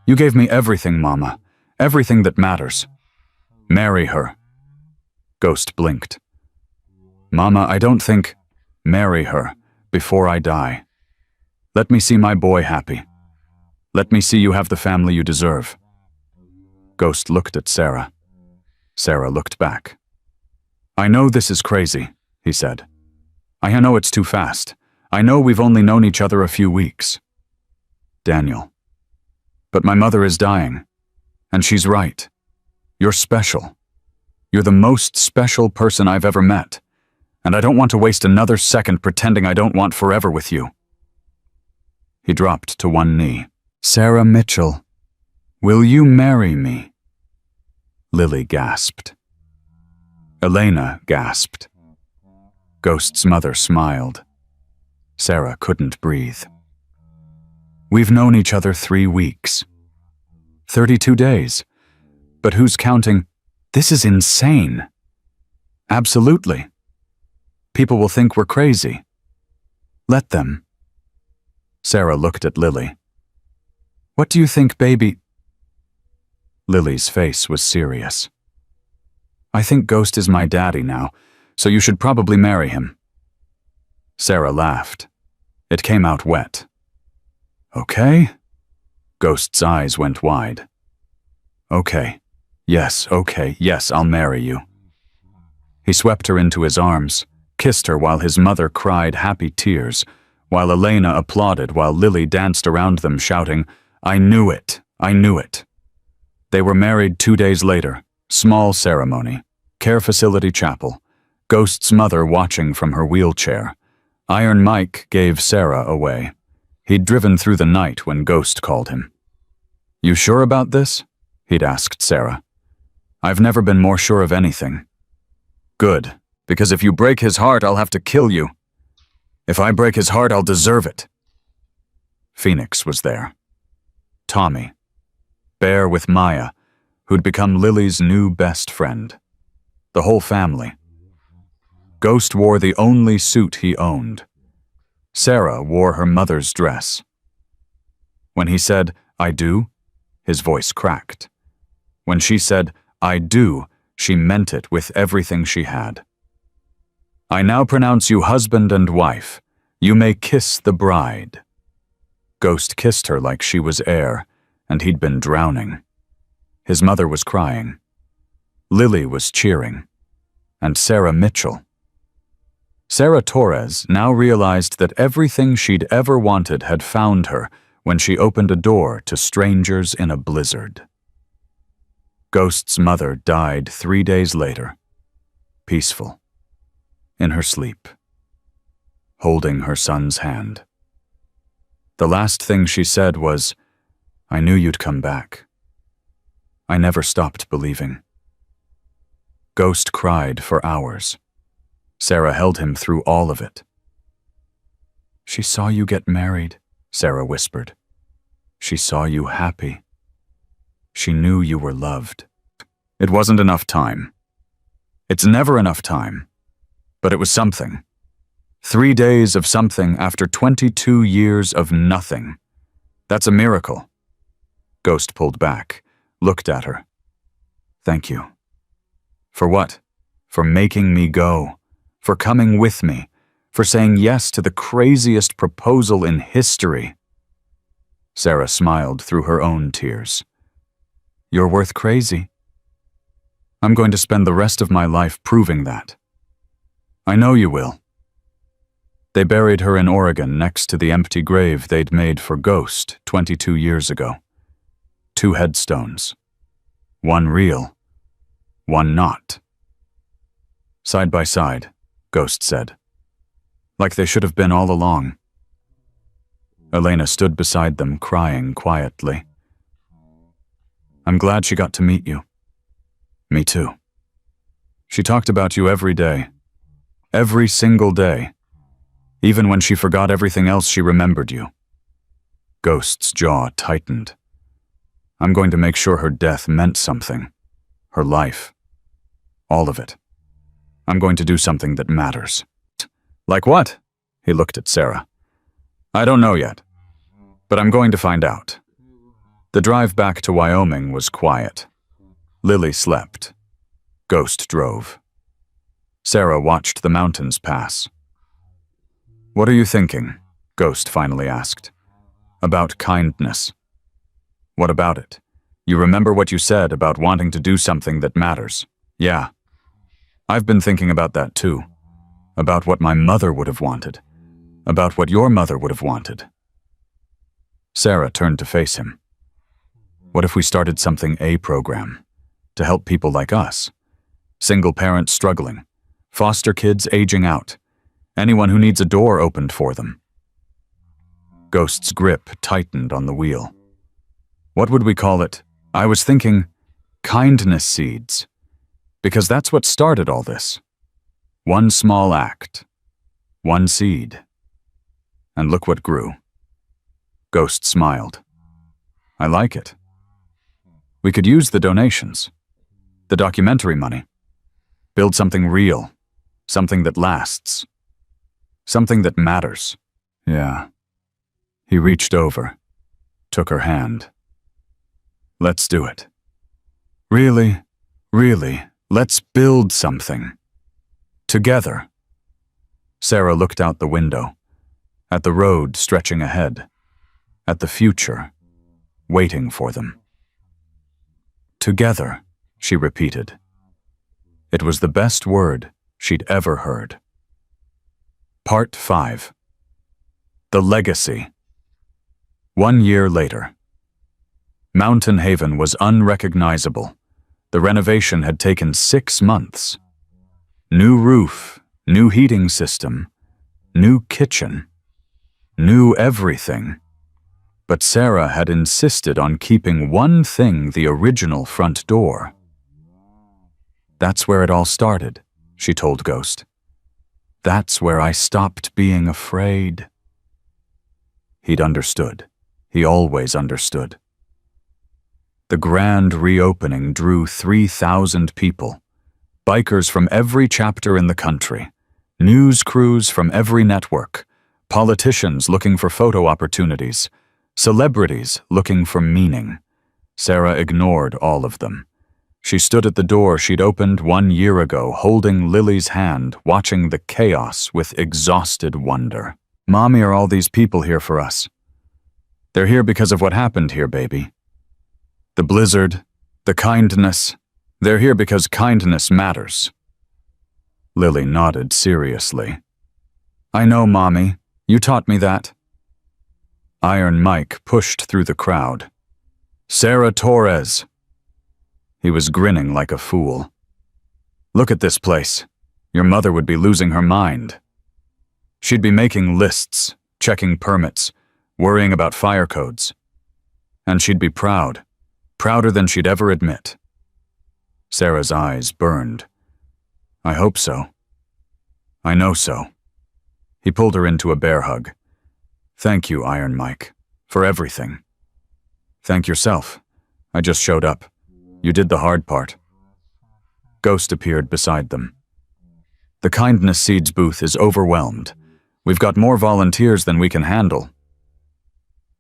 S1: "You gave me everything, Mama. Everything that matters." "Marry her." Ghost blinked. "Mama, I don't think—" "Marry her, before I die. Let me see my boy happy. Let me see you have the family you deserve." Ghost looked at Sarah. Sarah looked back. "I know this is crazy," he said. "I know it's too fast. I know we've only known each other a few weeks. Daniel. But my mother is dying. And she's right. You're special. You're the most special person I've ever met. And I don't want to waste another second pretending I don't want forever with you." He dropped to one knee. "Sarah Mitchell, will you marry me?" Lily gasped. Elena gasped. Ghost's mother smiled. Sarah couldn't breathe. "We've known each other 3 weeks. 32 days. But who's counting? This is insane. Absolutely. People will think we're crazy. Let them. Sarah looked at Lily. What do you think, baby? Lily's face was serious. I think Ghost is my daddy now, so you should probably marry him. Sarah laughed. It came out wet. Okay? Ghost's eyes went wide. Okay. Yes, I'll marry you. He swept her into his arms, kissed her while his mother cried happy tears, while Elena applauded while Lily danced around them shouting, I knew it, I knew it. They were married 2 days later, small ceremony, care facility chapel, Ghost's mother watching from her wheelchair. Iron Mike gave Sarah away. He'd driven through the night when Ghost called him. You sure about this? He'd asked Sarah. I've never been more sure of anything. Good, because if you break his heart, I'll have to kill you. If I break his heart, I'll deserve it. Phoenix was there. Tommy. Bear with Maya, who'd become Lily's new best friend. The whole family. Ghost wore the only suit he owned. Sarah wore her mother's dress. When he said, I do, his voice cracked. When she said, I do, she meant it with everything she had. I now pronounce you husband and wife. You may kiss the bride. Ghost kissed her like she was air, and he'd been drowning. His mother was crying. Lily was cheering. And Sarah Mitchell. Sarah Torres now realized that everything she'd ever wanted had found her when she opened a door to strangers in a blizzard. Ghost's mother died 3 days later, peaceful, in her sleep, holding her son's hand. The last thing she said was, I knew you'd come back. I never stopped believing. Ghost cried for hours. Sarah held him through all of it. She saw you get married, Sarah whispered. She saw you happy. She knew you were loved. It wasn't enough time. It's never enough time. But it was something. 3 days of something after 22 years of nothing. That's a miracle. Ghost pulled back, looked at her. Thank you. For what? For making me go. For coming with me. For saying yes to the craziest proposal in history. Sarah smiled through her own tears. You're worth crazy. I'm going to spend the rest of my life proving that. I know you will. They buried her in Oregon next to the empty grave they'd made for Ghost 22 years ago. 2 headstones. One real, one not. Side by side, Ghost said. Like they should have been all along. Elena stood beside them, crying quietly. I'm glad she got to meet you. Me too. She talked about you every day. Every single day. Even when she forgot everything else, she remembered you. Ghost's jaw tightened. I'm going to make sure her death meant something. Her life. All of it. I'm going to do something that matters. Like what? He looked at Sarah. I don't know yet. But I'm going to find out. The drive back to Wyoming was quiet. Lily slept. Ghost drove. Sarah watched the mountains pass. What are you thinking? Ghost finally asked. About kindness. What about it? You remember what you said about wanting to do something that matters? Yeah. I've been thinking about that too. About what my mother would have wanted. About what your mother would have wanted. Sarah turned to face him. What if we started something A program to help people like us? Single parents struggling, foster kids aging out, anyone who needs a door opened for them. Ghost's grip tightened on the wheel. What would we call it? I was thinking kindness seeds, because that's what started all this. One small act, one seed. And look what grew. Ghost smiled. I like it. We could use the donations, the documentary money, build something real, something that lasts, something that matters. Yeah. He reached over, took her hand. Let's do it. Really, let's build something. Together. Sarah looked out the window, at the road stretching ahead, at the future, waiting for them. Together, she repeated. It was the best word she'd ever heard. Part 5. The Legacy. 1 year later. Mountain Haven was unrecognizable. The renovation had taken 6 months. New roof, new heating system, new kitchen, new everything. But Sarah had insisted on keeping one thing the original front door. That's where it all started, she told Ghost. That's where I stopped being afraid. He'd understood. He always understood. The grand reopening drew 3,000 people, bikers from every chapter in the country, news crews from every network, politicians looking for photo opportunities, celebrities looking for meaning. Sarah ignored all of them. She stood at the door she'd opened 1 year ago, holding Lily's hand, watching the chaos with exhausted wonder. Mommy, are all these people here for us? They're here because of what happened here, baby. The blizzard, the kindness, they're here because kindness matters. Lily nodded seriously. I know, Mommy. You taught me that. Iron Mike pushed through the crowd. Sarah Torres. He was grinning like a fool. Look at this place. Your mother would be losing her mind. She'd be making lists, checking permits, worrying about fire codes. And she'd be proud, prouder than she'd ever admit. Sarah's eyes burned. I hope so. I know so. He pulled her into a bear hug. Thank you, Iron Mike, for everything. Thank yourself. I just showed up. You did the hard part. Ghost appeared beside them. The Kindness Seeds booth is overwhelmed. We've got more volunteers than we can handle.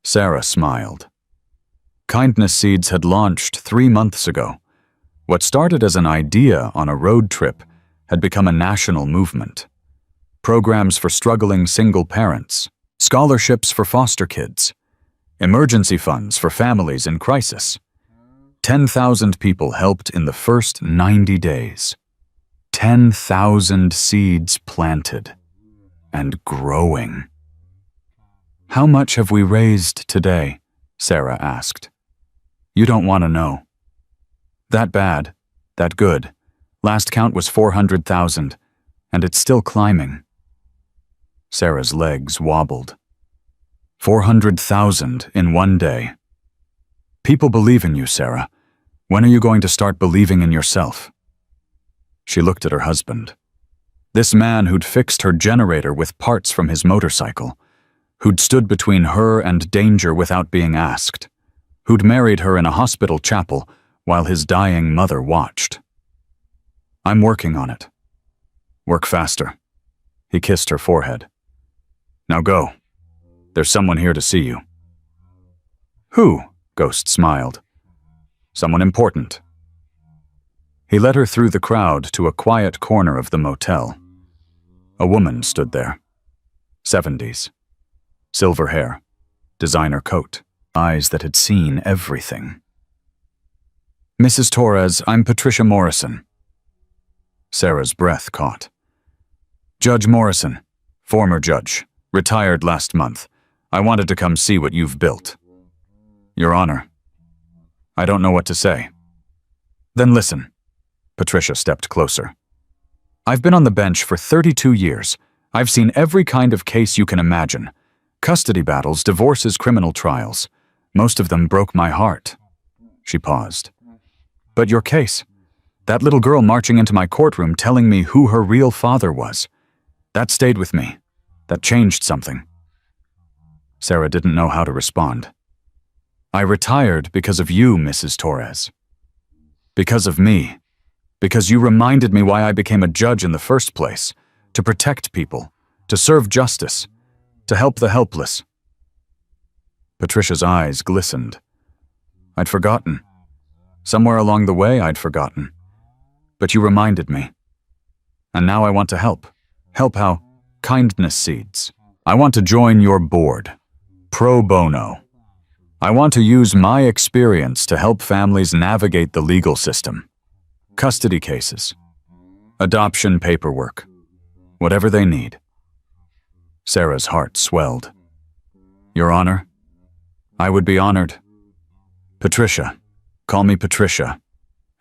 S1: Sarah smiled. Kindness Seeds had launched 3 months ago. What started as an idea on a road trip had become a national movement. Programs for struggling single parents, scholarships for foster kids, emergency funds for families in crisis. 10,000 people helped in the first 90 days. 10,000 seeds planted and growing. How much have we raised today? Sarah asked. You don't want to know. That bad, that good. Last count was 400,000, and it's still climbing. Sarah's legs wobbled. 400,000 in 1 day. People believe in you, Sarah. When are you going to start believing in yourself? She looked at her husband. This man who'd fixed her generator with parts from his motorcycle, who'd stood between her and danger without being asked, who'd married her in a hospital chapel while his dying mother watched. I'm working on it. Work faster. He kissed her forehead. Now go. There's someone here to see you. Who? Ghost smiled. Someone important. He led her through the crowd to a quiet corner of the motel. A woman stood there. 70s. Silver hair. Designer coat. Eyes that had seen everything. Mrs. Torres, I'm Patricia Morrison. Sarah's breath caught. Judge Morrison, former judge, retired last month. I wanted to come see what you've built. Your Honor. I don't know what to say. Then listen. Patricia stepped closer. I've been on the bench for 32 years. I've seen every kind of case you can imagine. Custody battles, divorces, criminal trials. Most of them broke my heart. She paused. But your case, that little girl marching into my courtroom telling me who her real father was, that stayed with me. That changed something. Sarah didn't know how to respond. I retired because of you, Mrs. Torres. Because of me. Because you reminded me why I became a judge in the first place. To protect people. To serve justice. To help the helpless. Patricia's eyes glistened. I'd forgotten. Somewhere along the way, I'd forgotten. But you reminded me. And now I want to help. Help how? Kindness seeds. I want to join your board. Pro bono. I want to use my experience to help families navigate the legal system. Custody cases. Adoption paperwork. Whatever they need. Sarah's heart swelled. Your Honor, I would be honored. Patricia. Call me Patricia,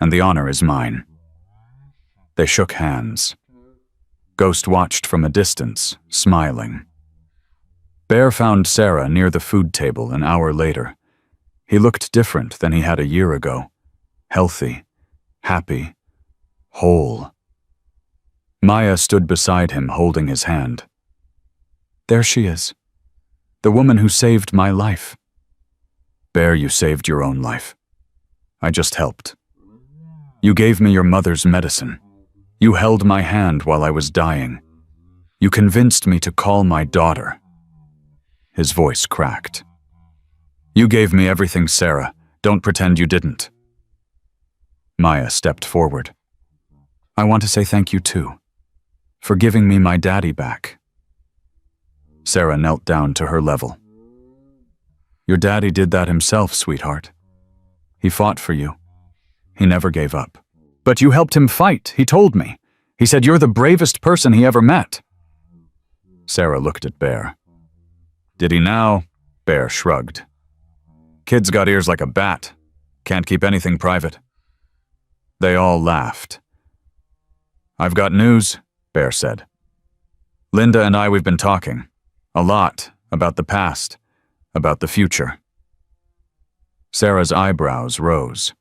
S1: and the honor is mine. They shook hands. Ghost watched from a distance, smiling. Bear found Sarah near the food table an hour later. He looked different than he had a year ago. Healthy, happy, whole. Maya stood beside him, holding his hand. There she is. The woman who saved my life. Bear, you saved your own life. I just helped. You gave me your mother's medicine. You held my hand while I was dying. You convinced me to call my daughter. His voice cracked. You gave me everything, Sarah. Don't pretend you didn't. Maya stepped forward. I want to say thank you too, for giving me my daddy back. Sarah knelt down to her level. Your daddy did that himself, sweetheart. He fought for you. He never gave up. But you helped him fight, he told me. He said you're the bravest person he ever met. Sarah looked at Bear. Did he now? Bear shrugged. Kid's got ears like a bat. Can't keep anything private. They all laughed. I've got news, Bear said. Linda and we've been talking. A lot about the past, about the future. Sarah's eyebrows rose.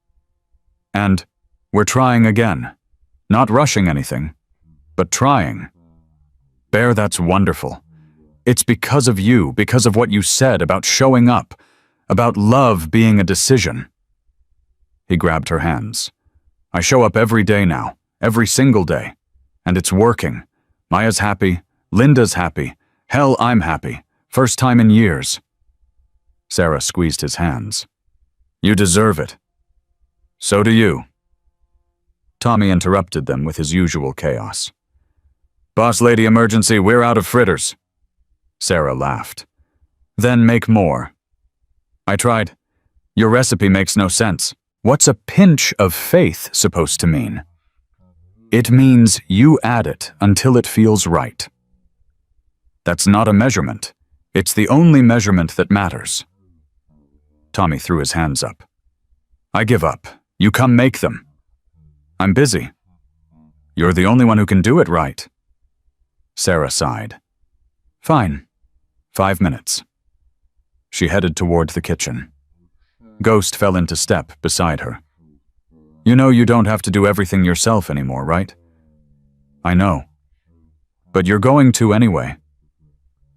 S1: And we're trying again. Not rushing anything, but trying. Bear, that's wonderful. It's because of you, because of what you said about showing up, about love being a decision. He grabbed her hands. I show up every day now, every single day. And it's working. Maya's happy, Linda's happy. Hell, I'm happy. First time in years. Sarah squeezed his hands. You deserve it. So do you. Tommy interrupted them with his usual chaos. Boss lady emergency, we're out of fritters. Sarah laughed. Then make more. I tried. Your recipe makes no sense. What's a pinch of faith supposed to mean? It means you add it until it feels right. That's not a measurement. It's the only measurement that matters. Tommy threw his hands up. I give up. You come make them. I'm busy. You're the only one who can do it right. Sarah sighed. Fine. 5 minutes. She headed toward the kitchen. Ghost fell into step beside her. You know you don't have to do everything yourself anymore, right? I know. But you're going to anyway.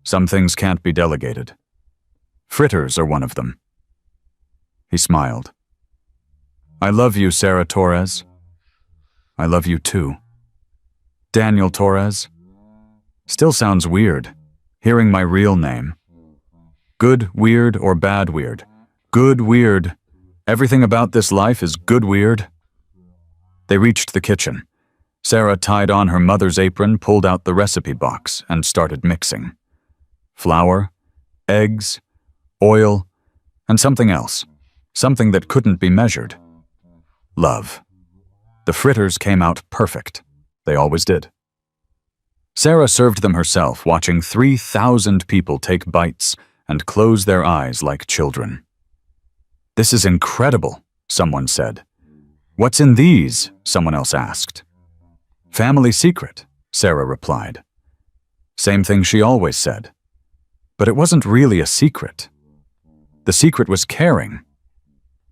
S1: Some things can't be delegated. Fritters are one of them. He smiled. I love you, Sarah Torres. I love you too. Daniel Torres. Still sounds weird, hearing my real name. Good weird or bad weird? Good weird. Everything about this life is good weird. They reached the kitchen. Sarah tied on her mother's apron, pulled out the recipe box, and started mixing. Flour, eggs, oil, and something else. Something that couldn't be measured. Love. The fritters came out perfect. They always did. Sarah served them herself, watching 3,000 people take bites and close their eyes like children. This is incredible, someone said. What's in these? Someone else asked. Family secret, Sarah replied. Same thing she always said. But it wasn't really a secret. The secret was caring.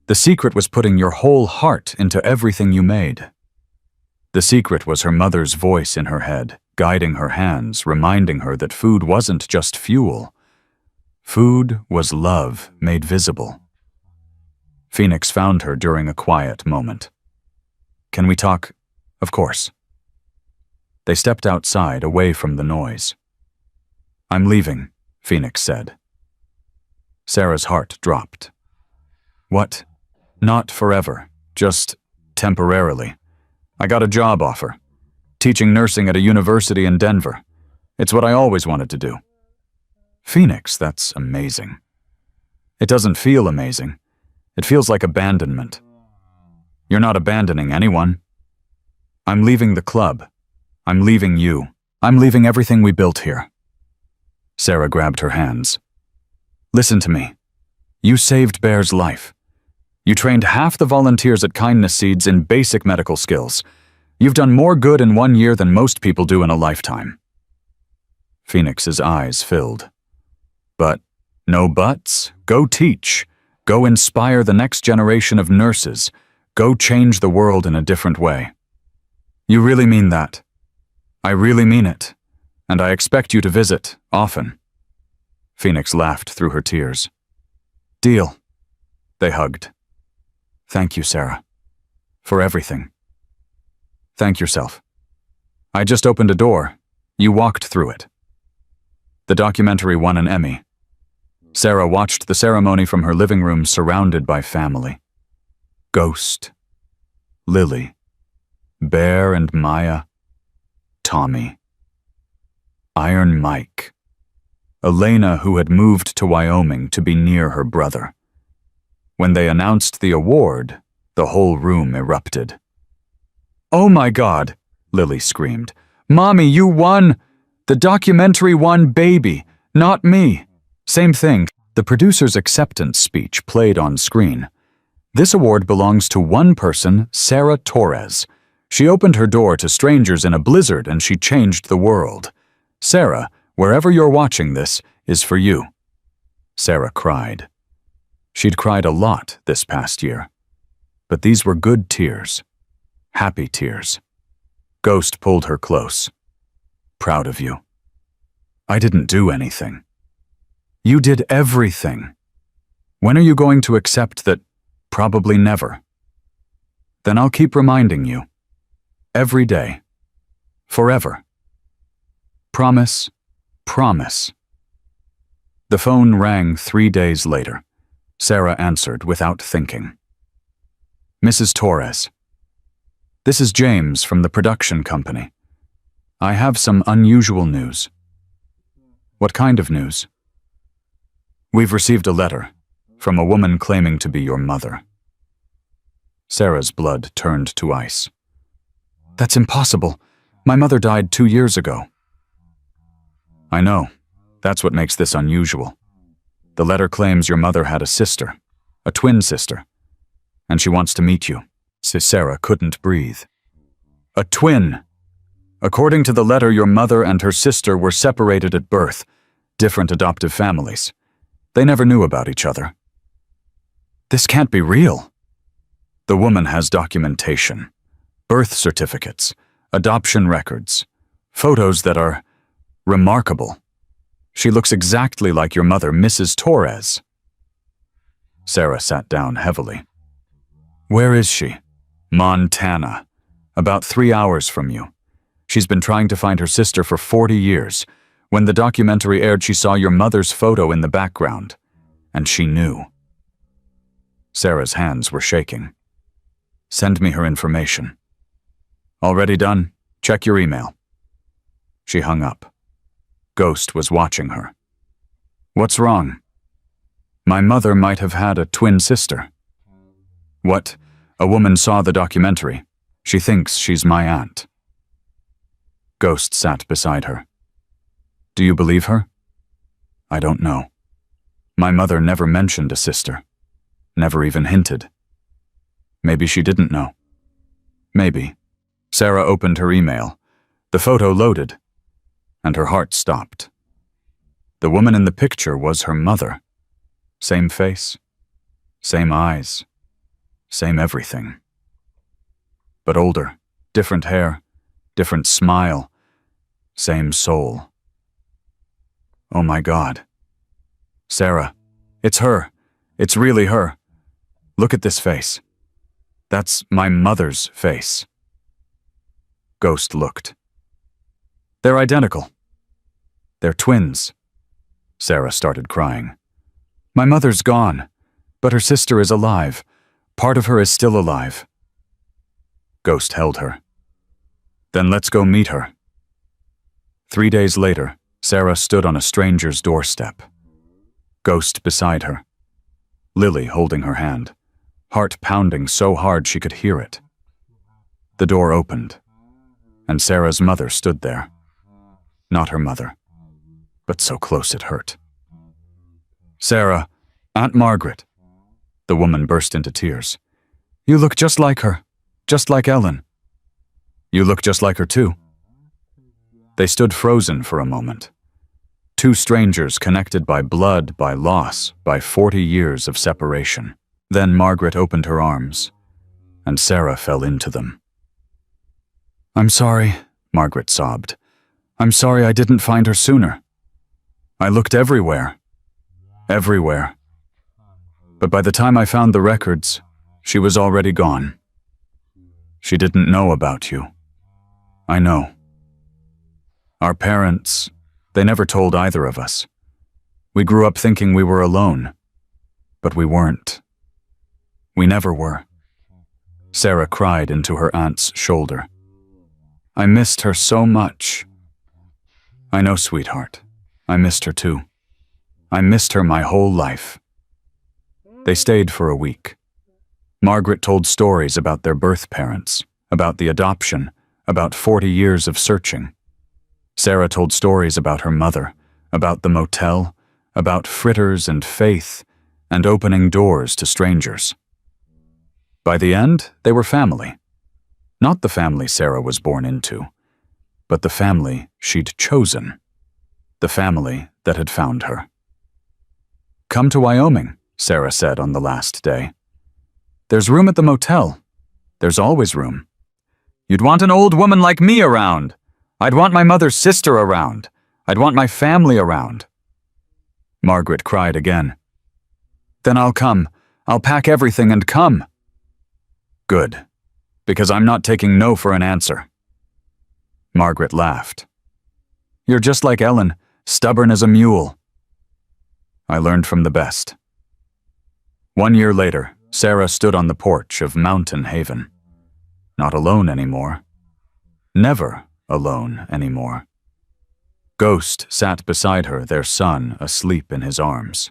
S1: The secret was putting your whole heart into everything you made. The secret was her mother's voice in her head, guiding her hands, reminding her that food wasn't just fuel. Food was love made visible. Phoenix found her during a quiet moment. "Can we talk?" "Of course." They stepped outside, away from the noise. "I'm leaving," Phoenix said. Sarah's heart dropped. "What?" "Not forever, just temporarily. I got a job offer, teaching nursing at a university in Denver. It's what I always wanted to do." "Phoenix, that's amazing." "It doesn't feel amazing. It feels like abandonment." "You're not abandoning anyone." "I'm leaving the club. I'm leaving you. I'm leaving everything we built here." Sarah grabbed her hands. "Listen to me. You saved Bear's life. You trained half the volunteers at Kindness Seeds in basic medical skills. You've done more good in 1 year than most people do in a lifetime." Phoenix's eyes filled. "But, no buts. Go teach. Go inspire the next generation of nurses. Go change the world in a different way." "You really mean that?" "I really mean it. And I expect you to visit, often." Phoenix laughed through her tears. "Deal." They hugged. "Thank you, Sarah. For everything." "Thank yourself. I just opened a door. You walked through it." The documentary won an Emmy. Sarah watched the ceremony from her living room, surrounded by family. Ghost, Lily, Bear and Maya, Tommy, Iron Mike, Elena, who had moved to Wyoming to be near her brother. When they announced the award, the whole room erupted. "Oh my God," Lily screamed. "Mommy, you won! The documentary won, baby, not me." Same thing. The producer's acceptance speech played on screen. "This award belongs to one person, Sarah Torres. She opened her door to strangers in a blizzard and she changed the world. Sarah, wherever you're watching this, is for you." Sarah cried. She'd cried a lot this past year. But these were good tears. Happy tears. Ghost pulled her close. "Proud of you." "I didn't do anything." "You did everything. When are you going to accept that probably never?" "Then I'll keep reminding you. Every day. Forever. Promise, promise." The phone rang 3 days later. Sarah answered without thinking. "Mrs. Torres. This is James from the production company. I have some unusual news." "What kind of news?" "We've received a letter from a woman claiming to be your mother." Sarah's blood turned to ice. "That's impossible. My mother died 2 years ago." "I know. That's what makes this unusual. The letter claims your mother had a sister, a twin sister, and she wants to meet you." Sarah couldn't breathe. "A twin! According to the letter, your mother and her sister were separated at birth, different adoptive families. They never knew about each other." "This can't be real." "The woman has documentation, birth certificates, adoption records, photos that are remarkable. She looks exactly like your mother, Mrs. Torres." Sarah sat down heavily. "Where is she?" "Montana. About 3 hours from you. She's been trying to find her sister for 40 years. When the documentary aired, she saw your mother's photo in the background, and she knew." Sarah's hands were shaking. "Send me her information." "Already done. Check your email." She hung up. Ghost was watching her. "What's wrong?" "My mother might have had a twin sister." "What? A woman saw the documentary. She thinks she's my aunt." Ghost sat beside her. "Do you believe her?" "I don't know. My mother never mentioned a sister. Never even hinted. Maybe she didn't know. Maybe." Sarah opened her email. The photo loaded, and her heart stopped. The woman in the picture was her mother. Same face, same eyes, same everything. But older, different hair, different smile, same soul. "Oh my God. Sarah, it's her. It's really her. Look at this face. That's my mother's face. Ghost looked. They're identical. They're twins. Sarah started crying. My mother's gone, but her sister is alive. Part of her is still alive. Ghost held her. Then let's go meet her. 3 days later, Sarah stood on a stranger's doorstep. Ghost beside her. Lily holding her hand, heart pounding so hard she could hear it. The door opened, and Sarah's mother stood there. Not her mother, but so close it hurt. Sarah, Aunt Margaret. The woman burst into tears. You look just like her, just like Ellen. You look just like her too. They stood frozen for a moment. Two strangers connected by blood, by loss, by 40 years of separation. Then Margaret opened her arms, and Sarah fell into them. I'm sorry, Margaret sobbed. I'm sorry I didn't find her sooner. I looked everywhere. Everywhere. But by the time I found the records, she was already gone. She didn't know about you. I know. Our parents, they never told either of us. We grew up thinking we were alone, but we weren't. We never were. Sarah cried into her aunt's shoulder. I missed her so much. I know, sweetheart. I missed her too. I missed her my whole life. They stayed for a week. Margaret told stories about their birth parents, about the adoption, about 40 years of searching. Sarah told stories about her mother, about the motel, about fritters and faith, and opening doors to strangers. By the end, they were family. Not the family Sarah was born into, but the family she'd chosen. The family that had found her. Come to Wyoming, Sarah said on the last day. There's room at the motel. There's always room. You'd want an old woman like me around. I'd want my mother's sister around. I'd want my family around. Margaret cried again. Then I'll come. I'll pack everything and come. Good, because I'm not taking no for an answer. Margaret laughed. You're just like Ellen, stubborn as a mule. I learned from the best. 1 year later, Sarah stood on the porch of Mountain Haven. Not alone anymore. Never alone anymore. Ghost sat beside her, their son asleep in his arms.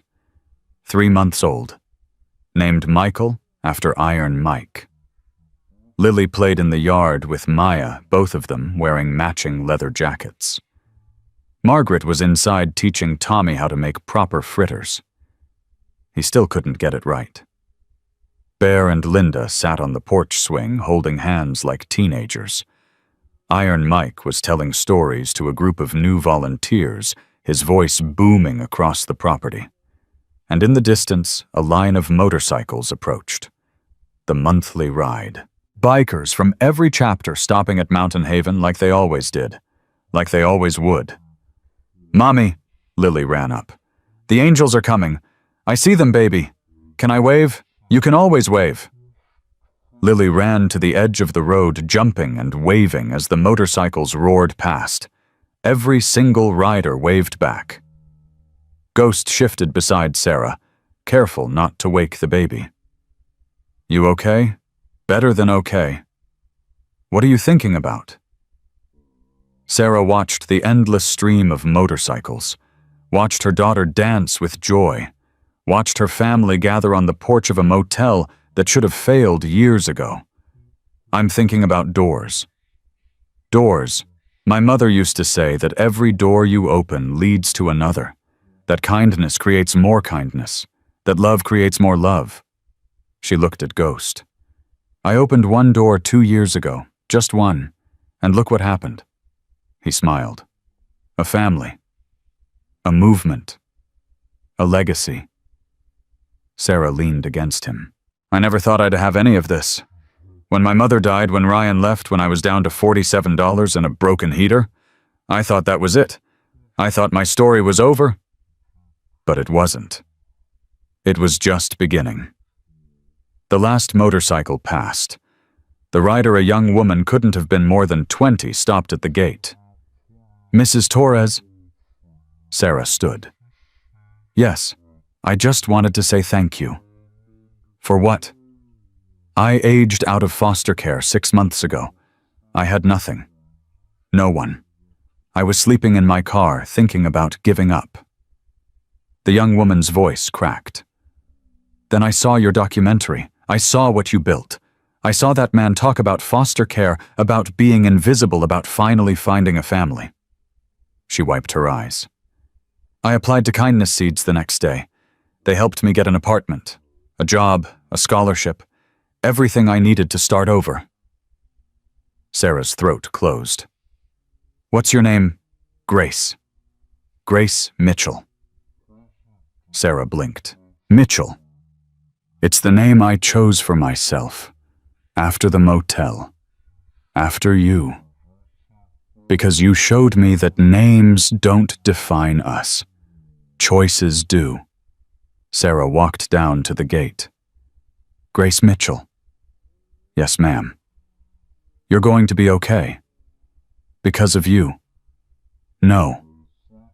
S1: 3 months old. Named Michael after Iron Mike. Lily played in the yard with Maya, both of them wearing matching leather jackets. Margaret was inside teaching Tommy how to make proper fritters. He still couldn't get it right. Bear and Linda sat on the porch swing holding hands like teenagers. Iron Mike was telling stories to a group of new volunteers, his voice booming across the property. And in the distance, a line of motorcycles approached. The monthly ride. Bikers from every chapter stopping at Mountain Haven like they always did. Like they always would. Mommy, Lily ran up. The angels are coming. I see them, baby. Can I wave? You can always wave. Lily ran to the edge of the road, jumping and waving as the motorcycles roared past. Every single rider waved back. Ghost shifted beside Sarah, careful not to wake the baby. You okay? Better than okay. What are you thinking about? Sarah watched the endless stream of motorcycles, watched her daughter dance with joy, watched her family gather on the porch of a motel that should have failed years ago. I'm thinking about doors. Doors. My mother used to say that every door you open leads to another, that kindness creates more kindness, that love creates more love. She looked at Ghost. I opened one door 2 years ago, just one, and look what happened. He smiled. A family. A movement. A legacy. Sarah leaned against him. I never thought I'd have any of this. When my mother died, when Ryan left, when I was down to $47 and a broken heater, I thought that was it. I thought my story was over. But it wasn't. It was just beginning. The last motorcycle passed. The rider, a young woman, couldn't have been more than 20, stopped at the gate. "Mrs. Torres?" Sarah stood. "Yes, I just wanted to say thank you." "For what?" "I aged out of foster care 6 months ago. I had nothing. No one. I was sleeping in my car, thinking about giving up." The young woman's voice cracked. "Then I saw your documentary. I saw what you built. I saw that man talk about foster care, about being invisible, about finally finding a family." She wiped her eyes. "I applied to Kindness Seeds the next day. They helped me get an apartment, a job, a scholarship, everything I needed to start over." Sarah's throat closed. "What's your name?" "Grace. Grace Mitchell." Sarah blinked. "Mitchell. It's the name I chose for myself. After the motel. After you. Because you showed me that names don't define us. Choices do." Sarah walked down to the gate. "Grace Mitchell." "Yes, ma'am." "You're going to be okay. Because of you." "No."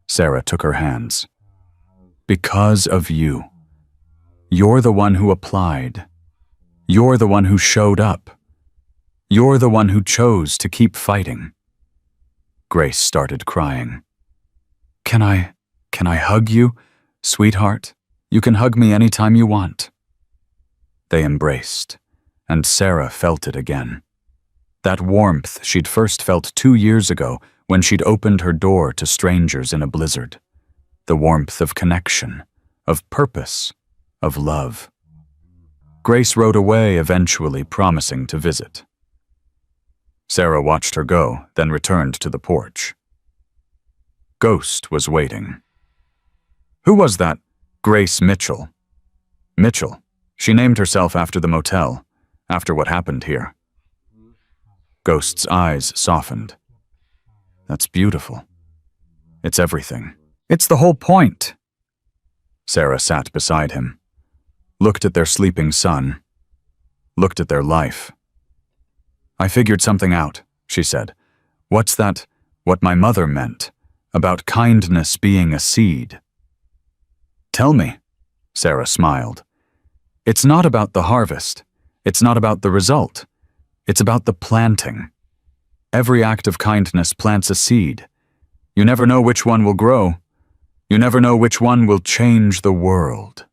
S1: Sarah took her hands. "Because of you. You're the one who applied. You're the one who showed up. You're the one who chose to keep fighting." Grace started crying. Can I hug you, sweetheart? You can hug me anytime you want." They embraced, and Sarah felt it again. That warmth she'd first felt 2 years ago when she'd opened her door to strangers in a blizzard. The warmth of connection, of purpose, of love. Grace rode away, eventually promising to visit. Sarah watched her go, then returned to the porch. Ghost was waiting. "Who was that? Grace Mitchell." "Mitchell. She named herself after the motel, after what happened here." Ghost's eyes softened. "That's beautiful. It's everything. It's the whole point." Sarah sat beside him, looked at their sleeping son, looked at their life. "I figured something out," she said. "What's that, what my mother meant, about kindness being a seed?" "Tell me," Sarah smiled. "It's not about the harvest. It's not about the result. It's about the planting. Every act of kindness plants a seed. You never know which one will grow. You never know which one will change the world."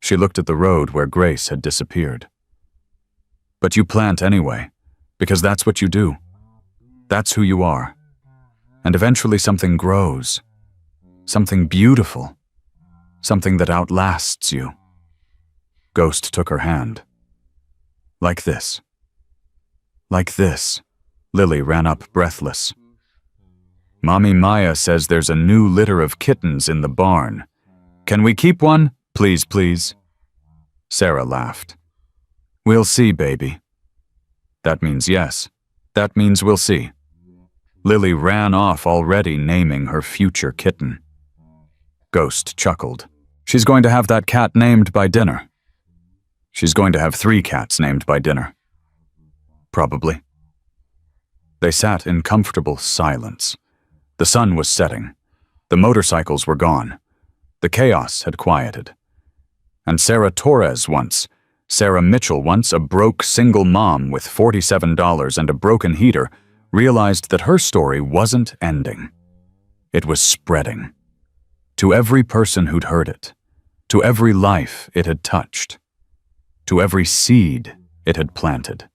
S1: She looked at the road where Grace had disappeared. "But you plant anyway, because that's what you do. That's who you are. And eventually something grows. Something beautiful. Something that outlasts you." Ghost took her hand. "Like this." "Like this." Lily ran up breathless. "Mommy Maya says there's a new litter of kittens in the barn. Can we keep one? Please, please." Sarah laughed. "We'll see, baby." "That means yes. That means we'll see." Lily ran off, already naming her future kitten. Ghost chuckled. "She's going to have that cat named by dinner." "She's going to have 3 cats named by dinner." "Probably." They sat in comfortable silence. The sun was setting. The motorcycles were gone. The chaos had quieted. And Sarah Mitchell once, a broke single mom with $47 and a broken heater, realized that her story wasn't ending. It was spreading. To every person who'd heard it. To every life it had touched. To every seed it had planted.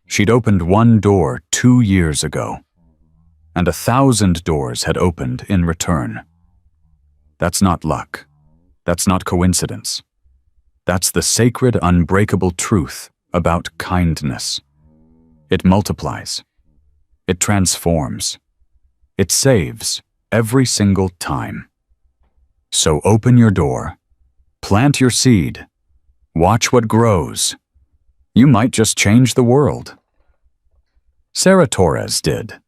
S1: She'd opened one door 2 years ago, and 1,000 doors had opened in return. That's not luck. That's not coincidence. That's the sacred, unbreakable truth about kindness. It multiplies. It transforms. It saves every single time. So open your door, plant your seed, watch what grows. You might just change the world. Sarah Torres did.